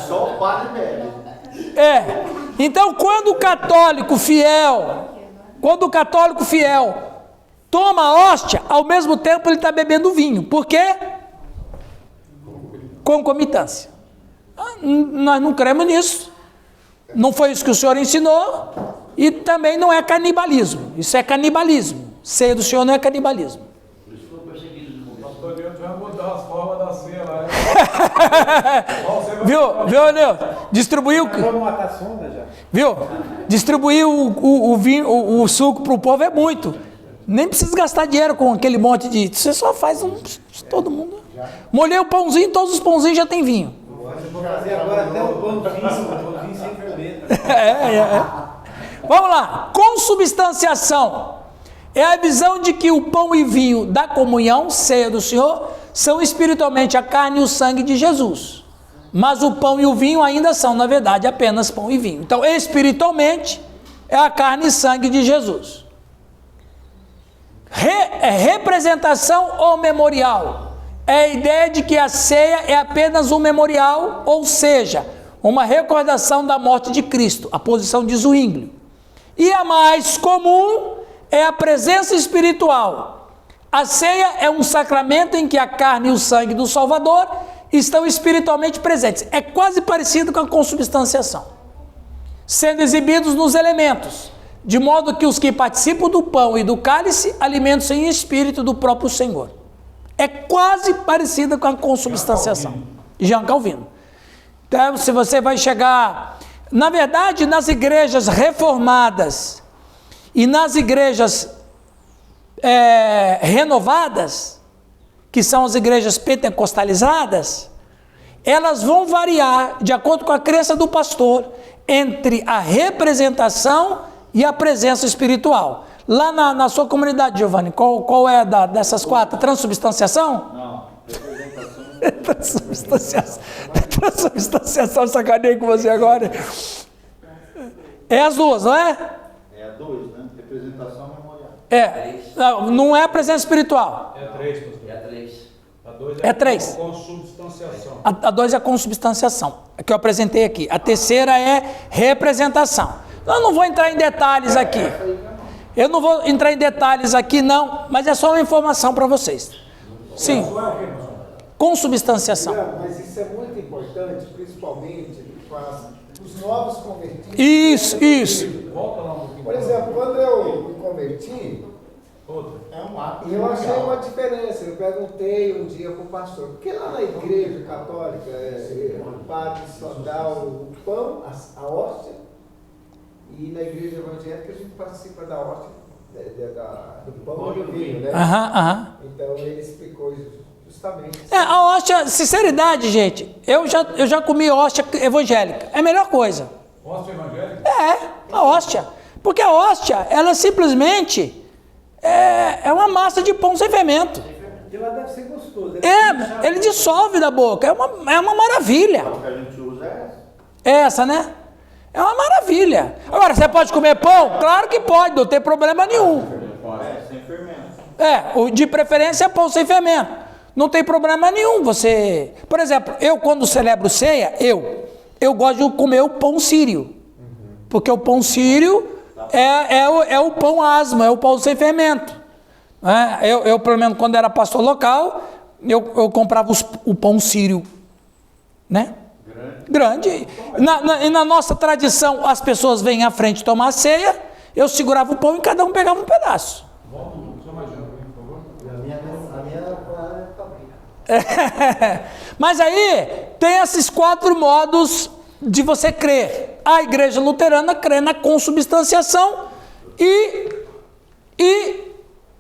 Só o padre bebe.
Então, quando o católico fiel toma a hóstia, ao mesmo tempo ele está bebendo vinho. Por quê? Concomitância. Nós não cremos nisso. Não foi isso que o Senhor ensinou. E também não é canibalismo. Isso é canibalismo. Ceia do Senhor não é canibalismo.
Por isso foram perseguidos no momento.
Pastor Nilton vai mudar as formas da ceia lá.
Viu, Nilton? Distribuiu.
Vamos matar a sonda já.
Viu? Distribuir o vinho, o suco para o povo é muito. Nem precisa gastar dinheiro com aquele monte de... Você só faz todo mundo. Molhei o pãozinho, todos os pãozinhos já tem vinho.
Vou fazer agora até o pãozinho sem fermento.
Vamos lá. Consubstanciação é a visão de que o pão e vinho da comunhão, ceia do Senhor, são espiritualmente a carne e o sangue de Jesus. Mas o pão e o vinho ainda são, na verdade, apenas pão e vinho. Então, espiritualmente, é a carne e sangue de Jesus. Representação ou memorial? É a ideia de que a ceia é apenas um memorial, ou seja, uma recordação da morte de Cristo, a posição de Zwinglio. E a mais comum é a presença espiritual. A ceia é um sacramento em que a carne e o sangue do Salvador estão espiritualmente presentes. É quase parecido com a consubstanciação, sendo exibidos nos elementos, de modo que os que participam do pão e do cálice alimentam-se em espírito do próprio Senhor. É quase parecida com a consubstanciação. Jean Calvino. Então, se você vai chegar... Na verdade, nas igrejas reformadas e nas igrejas renovadas, que são as igrejas pentecostalizadas, elas vão variar de acordo com a crença do pastor entre a representação e a presença espiritual. Lá na sua comunidade, Giovanni, qual é dessas 4? Transubstanciação?
Não,
Transubstanciação, sacanei com você agora. É as duas, não é?
É a 2, né? Representação memorial.
Não é a presença espiritual.
É 3, pastor.
É 3.
A 2
É 3.
consubstanciação.
A 2 é a consubstanciação, que eu apresentei aqui. A terceira é representação. Eu não vou entrar em detalhes aqui. Eu não vou entrar em detalhes aqui, não, mas é só uma informação para vocês. Sim. Consubstanciação.
Não, mas isso é muito importante, principalmente para os novos convertidos.
Isso.
Volta lá um pouquinho.
Por exemplo, quando eu me converti,
Outra.
É um ato
E eu achei
legal.
uma diferença. Eu perguntei um dia para o pastor, porque lá na igreja católica o padre só dá o pão, a hóstia, e na igreja evangélica a gente participa da hóstia, do pão e do vinho, né?
Aham.
Então ele explicou justamente.
A hóstia, sinceridade, gente, eu já comi hóstia evangélica, é a melhor coisa.
Hóstia evangélica?
A hóstia. Porque a hóstia, ela simplesmente é uma massa de pão sem fermento.
Porque lá deve ser gostoso.
Ele dissolve da boca, é uma maravilha.
O que a gente usa é essa.
Essa, né? É uma maravilha. Agora, você pode comer pão? Claro que pode, não tem problema nenhum.
É, sem fermento.
De preferência pão sem fermento. Não tem problema nenhum. Você, por exemplo, eu quando celebro ceia, eu gosto de comer o pão sírio. Porque o pão sírio é o pão asmo, é o pão sem fermento. Eu, pelo menos, quando era pastor local, eu comprava o pão sírio, né? Grande. E na nossa tradição, as pessoas vêm à frente tomar a ceia, eu segurava o pão e cada um pegava um pedaço. Mas aí tem esses 4 modos de você crer. A igreja luterana crê na consubstanciação e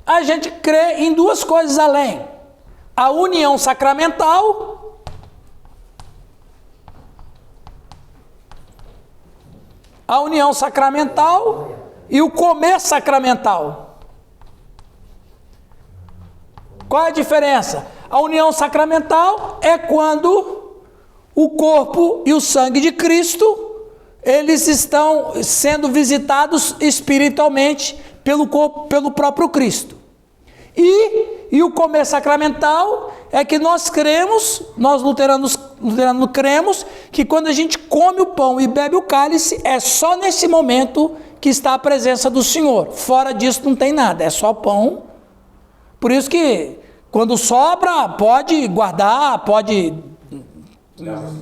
a gente crê em 2 coisas além: a união sacramental e o comer sacramental. Qual é a diferença? A união sacramental é quando o corpo e o sangue de Cristo, eles estão sendo visitados espiritualmente pelo próprio Cristo. E o comer sacramental é que nós luteranos cremos que quando a gente come o pão e bebe o cálice, é só nesse momento que está a presença do Senhor. Fora disso não tem nada, é só pão. Por isso que quando sobra, pode guardar, pode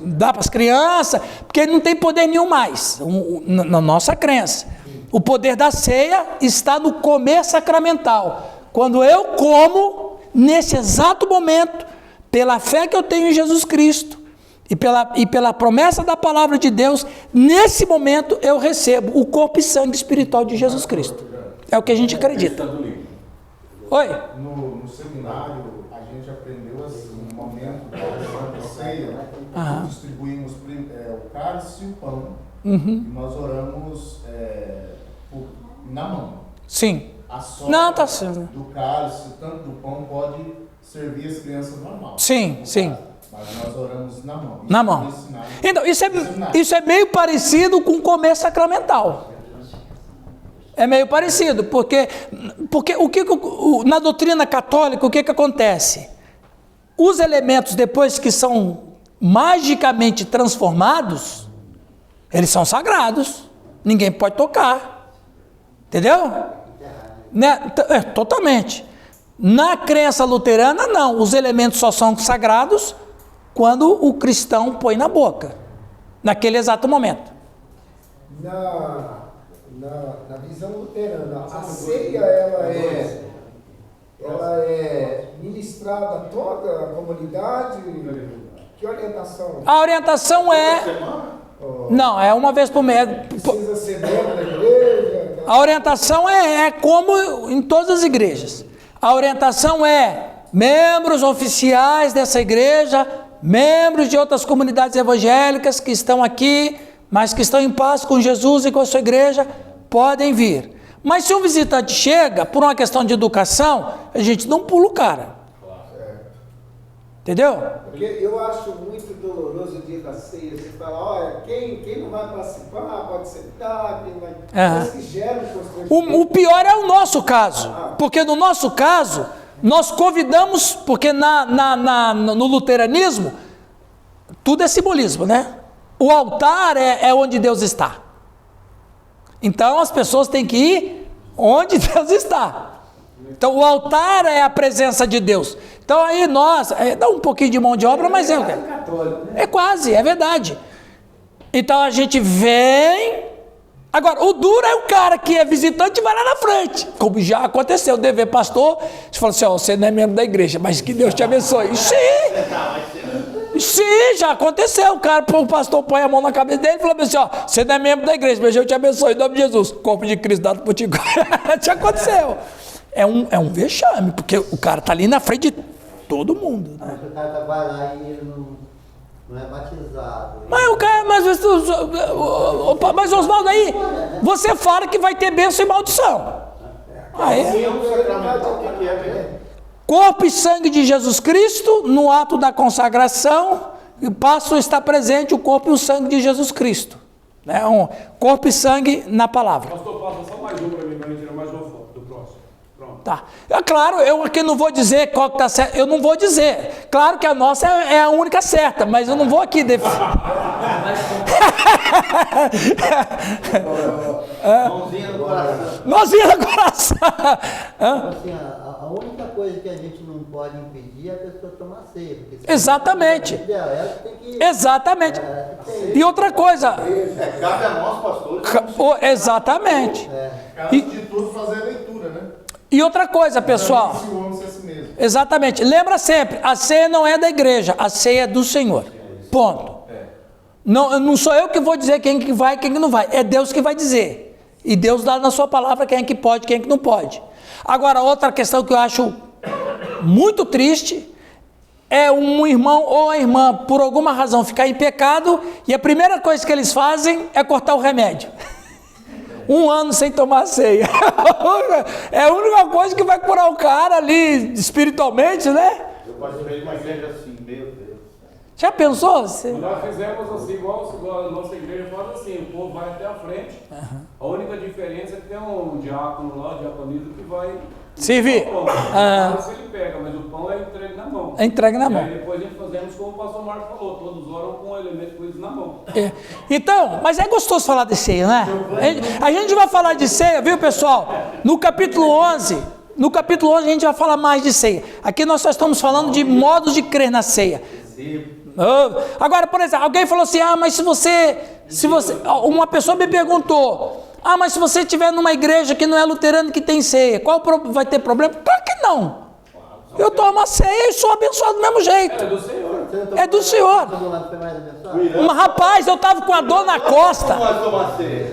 dar para as crianças, porque não tem poder nenhum mais, na nossa crença. O poder da ceia está no comer sacramental. Quando eu como, nesse exato momento, pela fé que eu tenho em Jesus Cristo e pela promessa da palavra de Deus, nesse momento eu recebo o corpo e sangue espiritual de Jesus Cristo. É o que a gente acredita. Oi?
No seminário, a gente aprendeu assim, no momento da Santa Ceia, distribuímos o cálice e o pão. E nós oramos na mão.
Sim.
A
Não, tá certo.
do cálice, tanto do pão, pode servir as crianças normal.
Sim, sim.
Mas nós oramos na mão.
Na mão. Então, isso é meio parecido com comer sacramental. É meio parecido, porque na doutrina católica, o que acontece? Os elementos, depois que são magicamente transformados, eles são sagrados. Ninguém pode tocar. Entendeu? Totalmente. Na crença luterana, não. Os elementos só são sagrados quando o cristão põe na boca, naquele exato momento.
Na visão luterana, a ceia ela é ministrada a toda a comunidade. Que orientação?
A orientação não, é uma vez por mês.
Precisa ser membro da igreja?
A orientação é como em todas as igrejas. A orientação é membros oficiais dessa igreja, membros de outras comunidades evangélicas que estão aqui, mas que estão em paz com Jesus e com a sua igreja, podem vir. Mas se um visitante chega, por uma questão de educação, a gente não pula o cara. Entendeu?
Porque eu acho muito doloroso o dia da ceia. Você fala, olha, quem não vai participar pode sentar, quem vai... Mas que gera um constrangimento.
O pior é o nosso caso. Porque no nosso caso, nós convidamos, porque no luteranismo, tudo é simbolismo, né? O altar é onde Deus está. Então as pessoas têm que ir onde Deus está. Então o altar é a presença de Deus. Então aí nós, dá um pouquinho de mão de obra, mas é quase, é verdade. Então a gente vem, Agora, o duro é o cara que é visitante e vai lá na frente. Como já aconteceu, dever pastor, você falou assim, ó, você não é membro da igreja, mas que Deus te abençoe. Sim! Sim, já aconteceu. O pastor põe a mão na cabeça dele e fala assim, ó, você não é membro da igreja, mas eu te abençoe, em nome de Jesus. Corpo de Cristo dado por ti. Já aconteceu. É um vexame, porque o cara está ali na frente de todo mundo. Né?
Mas o cara vai lá e ele não é batizado.
Mas o cara, mas Oswaldo, aí, você fala que vai ter bênção e maldição. Aí, corpo e sangue de Jesus Cristo, no ato da consagração, passa a estar presente o corpo e o sangue de Jesus Cristo. Né? Corpo e sangue na palavra.
Pastor, passa só mais um para mim, para tirar mais uma foto do próximo. Pronto.
Tá. É claro, eu aqui não vou dizer qual que está certo, eu não vou dizer. Claro que a nossa é a única certa, mas eu não vou aqui definir.
Mãozinha no coração.
Mãozinha no coração.
Assim, a única coisa que a gente não pode impedir é a pessoa tomar ceia.
Exatamente.
Ela tem que...
Exatamente. E outra coisa.
Cabe a nós, pastores.
Exatamente.
Cabe de tudo fazer a leitura, né?
E outra coisa, pessoal.
Se o homem se a si mesmo.
Exatamente. Lembra sempre, a ceia não é da igreja, a ceia é do Senhor. Ponto. Não sou eu que vou dizer quem que vai e quem que não vai. É Deus que vai dizer. E Deus dá na sua palavra quem é que pode e quem é que não pode. Agora, outra questão que eu acho muito triste é um irmão ou a irmã, por alguma razão, ficar em pecado e a primeira coisa que eles fazem é cortar o remédio. 1 ano sem tomar ceia. É a única coisa que vai curar o cara ali espiritualmente, né?
Eu participei de uma igreja assim, meu Deus.
Já pensou?
Nós fizemos assim, igual a nossa igreja faz assim, o povo vai até a frente. A única diferença é que tem um diácono lá, diaconisa, que vai
servir.
Se ele pega, mas o pão é entregue na mão.
É entregue na mão.
E aí depois a gente fazemos como o pastor Marcos falou, todos oram com o elemento com eles na mão.
Então, mas é gostoso falar de ceia, né? A gente vai falar de ceia, viu, pessoal? No capítulo 11 a gente vai falar mais de ceia. Aqui nós só estamos falando de modos de crer na ceia. Agora, por exemplo, alguém falou assim, mas se você, uma pessoa me perguntou, mas se você estiver numa igreja que não é luterana que tem ceia, vai ter problema? Claro que não. Eu tomo a ceia e sou abençoado do mesmo jeito.
É do Senhor.
É do Senhor. Mas rapaz, eu estava com a dor na costa.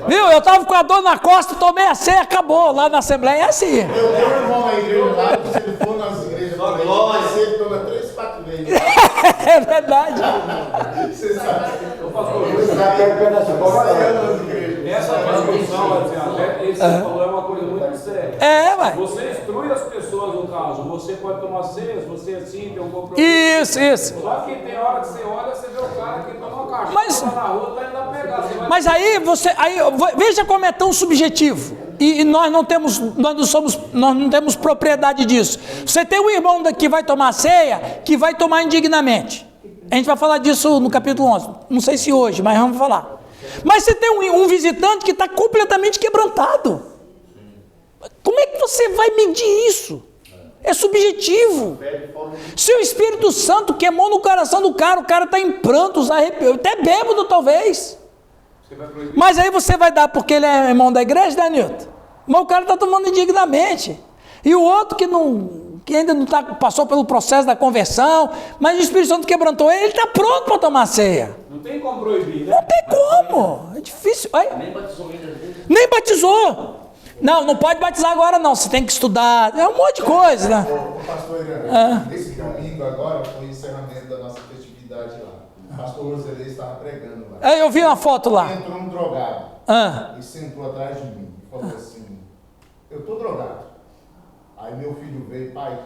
Viu? Eu estava com a dor na costa, tomei a ceia, acabou. Lá na Assembleia é assim.
Eu tenho um irmão na igreja lá, se ele for nas igrejas, ele toma 3, 4 vezes.
É verdade.
Você sabe.
Essa discussão, esse falou, é uma coisa muito séria.
Ué.
Você instrui as pessoas no caso, você pode tomar ceia, você assim tem um compromisso.
Isso.
Só que tem hora que você olha, você vê o cara que toma uma caixa,
Mas-
tá na rua, tá indo a pegar. Você vai...
Mas veja como é tão subjetivo. E nós não temos propriedade disso. Você tem um irmão que vai tomar ceia, que vai tomar indignamente. A gente vai falar disso no capítulo 11. Não sei se hoje, mas vamos falar. Mas você tem um visitante que está completamente quebrantado. Como é que você vai medir isso? É subjetivo. Se o Espírito Santo queimou no coração do cara, o cara está em prantos, arrepios, até bêbado talvez. Mas aí você vai dar porque ele é irmão da igreja, né, Nilton? Mas o cara está tomando indignamente. E o outro que ainda não passou pelo processo da conversão, mas o Espírito Santo quebrantou ele está pronto para tomar ceia.
Não tem como proibir, né?
Não tem como. É difícil.
Nem batizou ainda às vezes.
Nem batizou. Não pode batizar agora não. Você tem que estudar. É um monte de coisa, né?
Ô, pastor Irã, esse domingo agora foi o encerramento da nossa festividade lá. O pastor Roselê estava pregando lá.
Eu vi uma foto lá.
Entrou um drogado e sentou atrás de mim e falou assim, eu tô drogado. Aí meu filho veio, pai, eu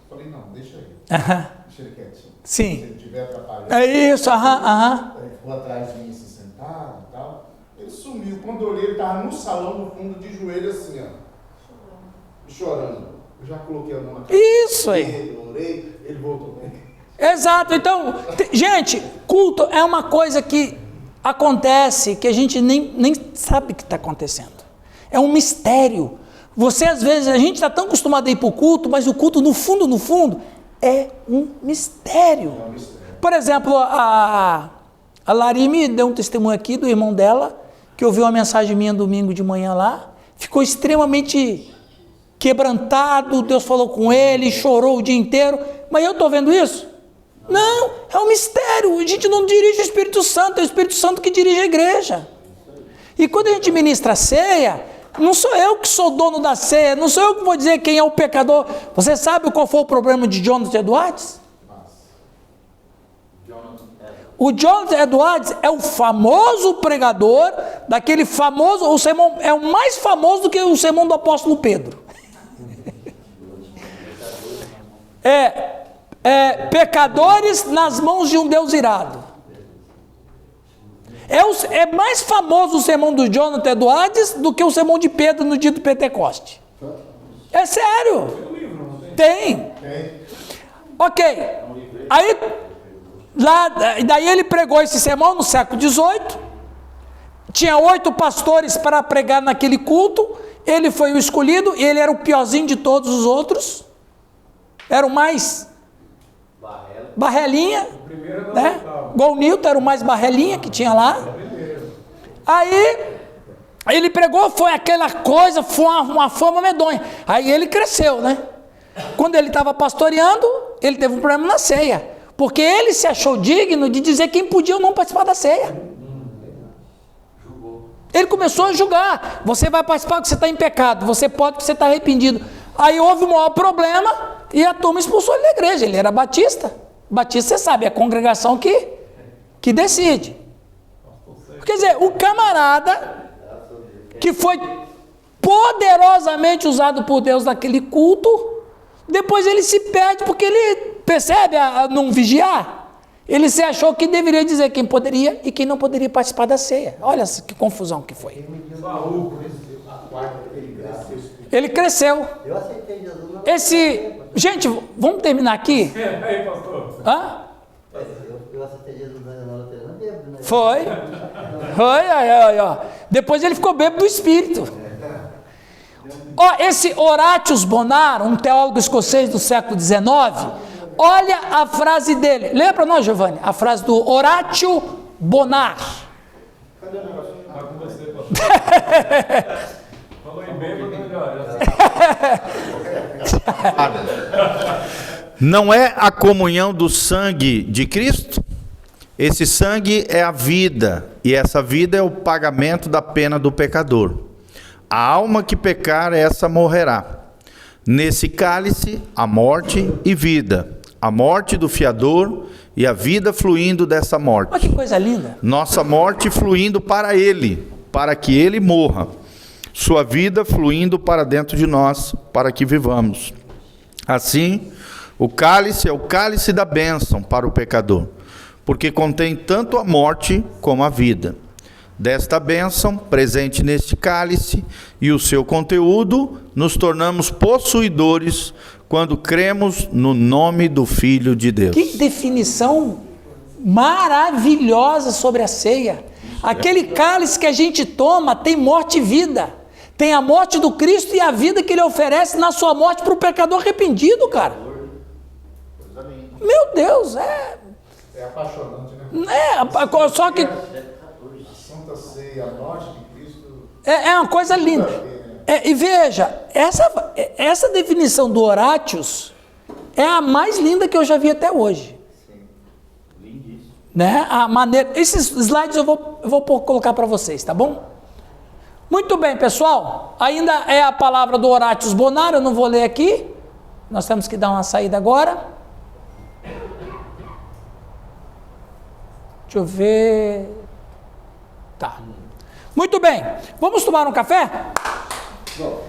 falei, não, deixa ele. Deixa ele quietinho.
Sim.
Se ele estiver atrapalhando.
É isso,
Ele ficou atrás de mim, se sentado e tal. Ele sumiu. Quando eu olhei, ele estava no salão, no fundo, de joelho, assim, ó. Chorando. Eu já coloquei a mão na cabeça.
Isso aí.
Ele, orei, ele voltou.
Exato. Então, gente, culto é uma coisa que acontece que a gente nem sabe o que está acontecendo. É um mistério. Você, às vezes, a gente está tão acostumado a ir para o culto, mas o culto, no fundo, é um mistério.
É um mistério.
Por exemplo, a Lari me deu um testemunho aqui do irmão dela, que ouviu uma mensagem minha domingo de manhã lá, ficou extremamente quebrantado, Deus falou com ele, chorou o dia inteiro, mas eu estou vendo isso? Não, é um mistério, a gente não dirige o Espírito Santo, é o Espírito Santo que dirige a igreja. E quando a gente ministra a ceia, não sou eu que sou dono da ceia, não sou eu que vou dizer quem é o pecador. Você sabe qual foi o problema de Jonathan Edwards? O Jonathan Edwards é o famoso pregador, daquele famoso, o sermão é o mais famoso do que o sermão do apóstolo Pedro. Pecadores nas mãos de um Deus irado. É mais famoso o sermão do Jonathan Edwards do que o sermão de Pedro no dia do Pentecoste. É sério. Tem. Ok. Aí, daí ele pregou esse sermão no século XVIII. Tinha 8 pastores para pregar naquele culto. Ele foi o escolhido. Ele era o piorzinho de todos os outros. Era o mais barrelinha, né? Igual o Newton, era o mais barrelinha que tinha lá. Aí ele pregou, foi aquela coisa, foi uma fama medonha. Aí ele cresceu, né? Quando ele estava pastoreando, ele teve um problema na ceia, porque ele se achou digno de dizer quem podia ou não participar da ceia. Ele começou a julgar: você vai participar porque você está em pecado, você pode porque você está arrependido. Aí houve um maior problema e a turma expulsou ele da igreja. Ele era batista. Batista, você sabe, é a congregação que decide. Quer dizer, o camarada que foi poderosamente usado por Deus naquele culto, depois ele se perde porque ele percebe a não vigiar. Ele se achou que deveria dizer quem poderia e quem não poderia participar da ceia. Olha que confusão que foi. Ele cresceu.
Eu aceitei Jesus.
Gente, vamos terminar aqui?
Aí, pastor.
Hã?
Eu aceitei Jesus na luterana bêbado, né?
Foi. Ó. Depois ele ficou bêbado do Espírito. Ó, esse Horatius Bonar, um teólogo escocês do século XIX, olha a frase dele. Lê para nós, Giovanni, a frase do Horatius Bonar.
Cadê o negócio? Tá com você, pastor. Falou em bêbado,
Não é a comunhão do sangue de Cristo? Esse sangue é a vida, e essa vida é o pagamento da pena do pecador. A alma que pecar, essa morrerá. Nesse cálice, a morte e vida, a morte do fiador e a vida fluindo dessa morte.
Olha que coisa linda.
Nossa morte fluindo para ele, para que ele morra. Sua vida fluindo para dentro de nós, para que vivamos. Assim, o cálice é o cálice da bênção para o pecador, porque contém tanto a morte como a vida. Desta bênção, presente neste cálice e o seu conteúdo, nos tornamos possuidores quando cremos no nome do Filho de Deus.
Que definição maravilhosa sobre a ceia. Aquele cálice que a gente toma tem morte e vida. Tem a morte do Cristo e a vida que ele oferece na sua morte para o pecador arrependido, cara. Meu Deus,
É apaixonante, né?
só que
A Santa Ceia, a morte de Cristo.
é uma coisa linda. E veja, essa definição do Horatius é a mais linda que eu já vi até hoje.
Lindíssimo.
Né? A maneira, esses slides eu vou colocar para vocês, tá bom? Muito bem, pessoal. Ainda é a palavra do Horatius Bonar, eu não vou ler aqui. Nós temos que dar uma saída agora. Deixa eu ver. Tá. Muito bem. Vamos tomar um café?
Bom.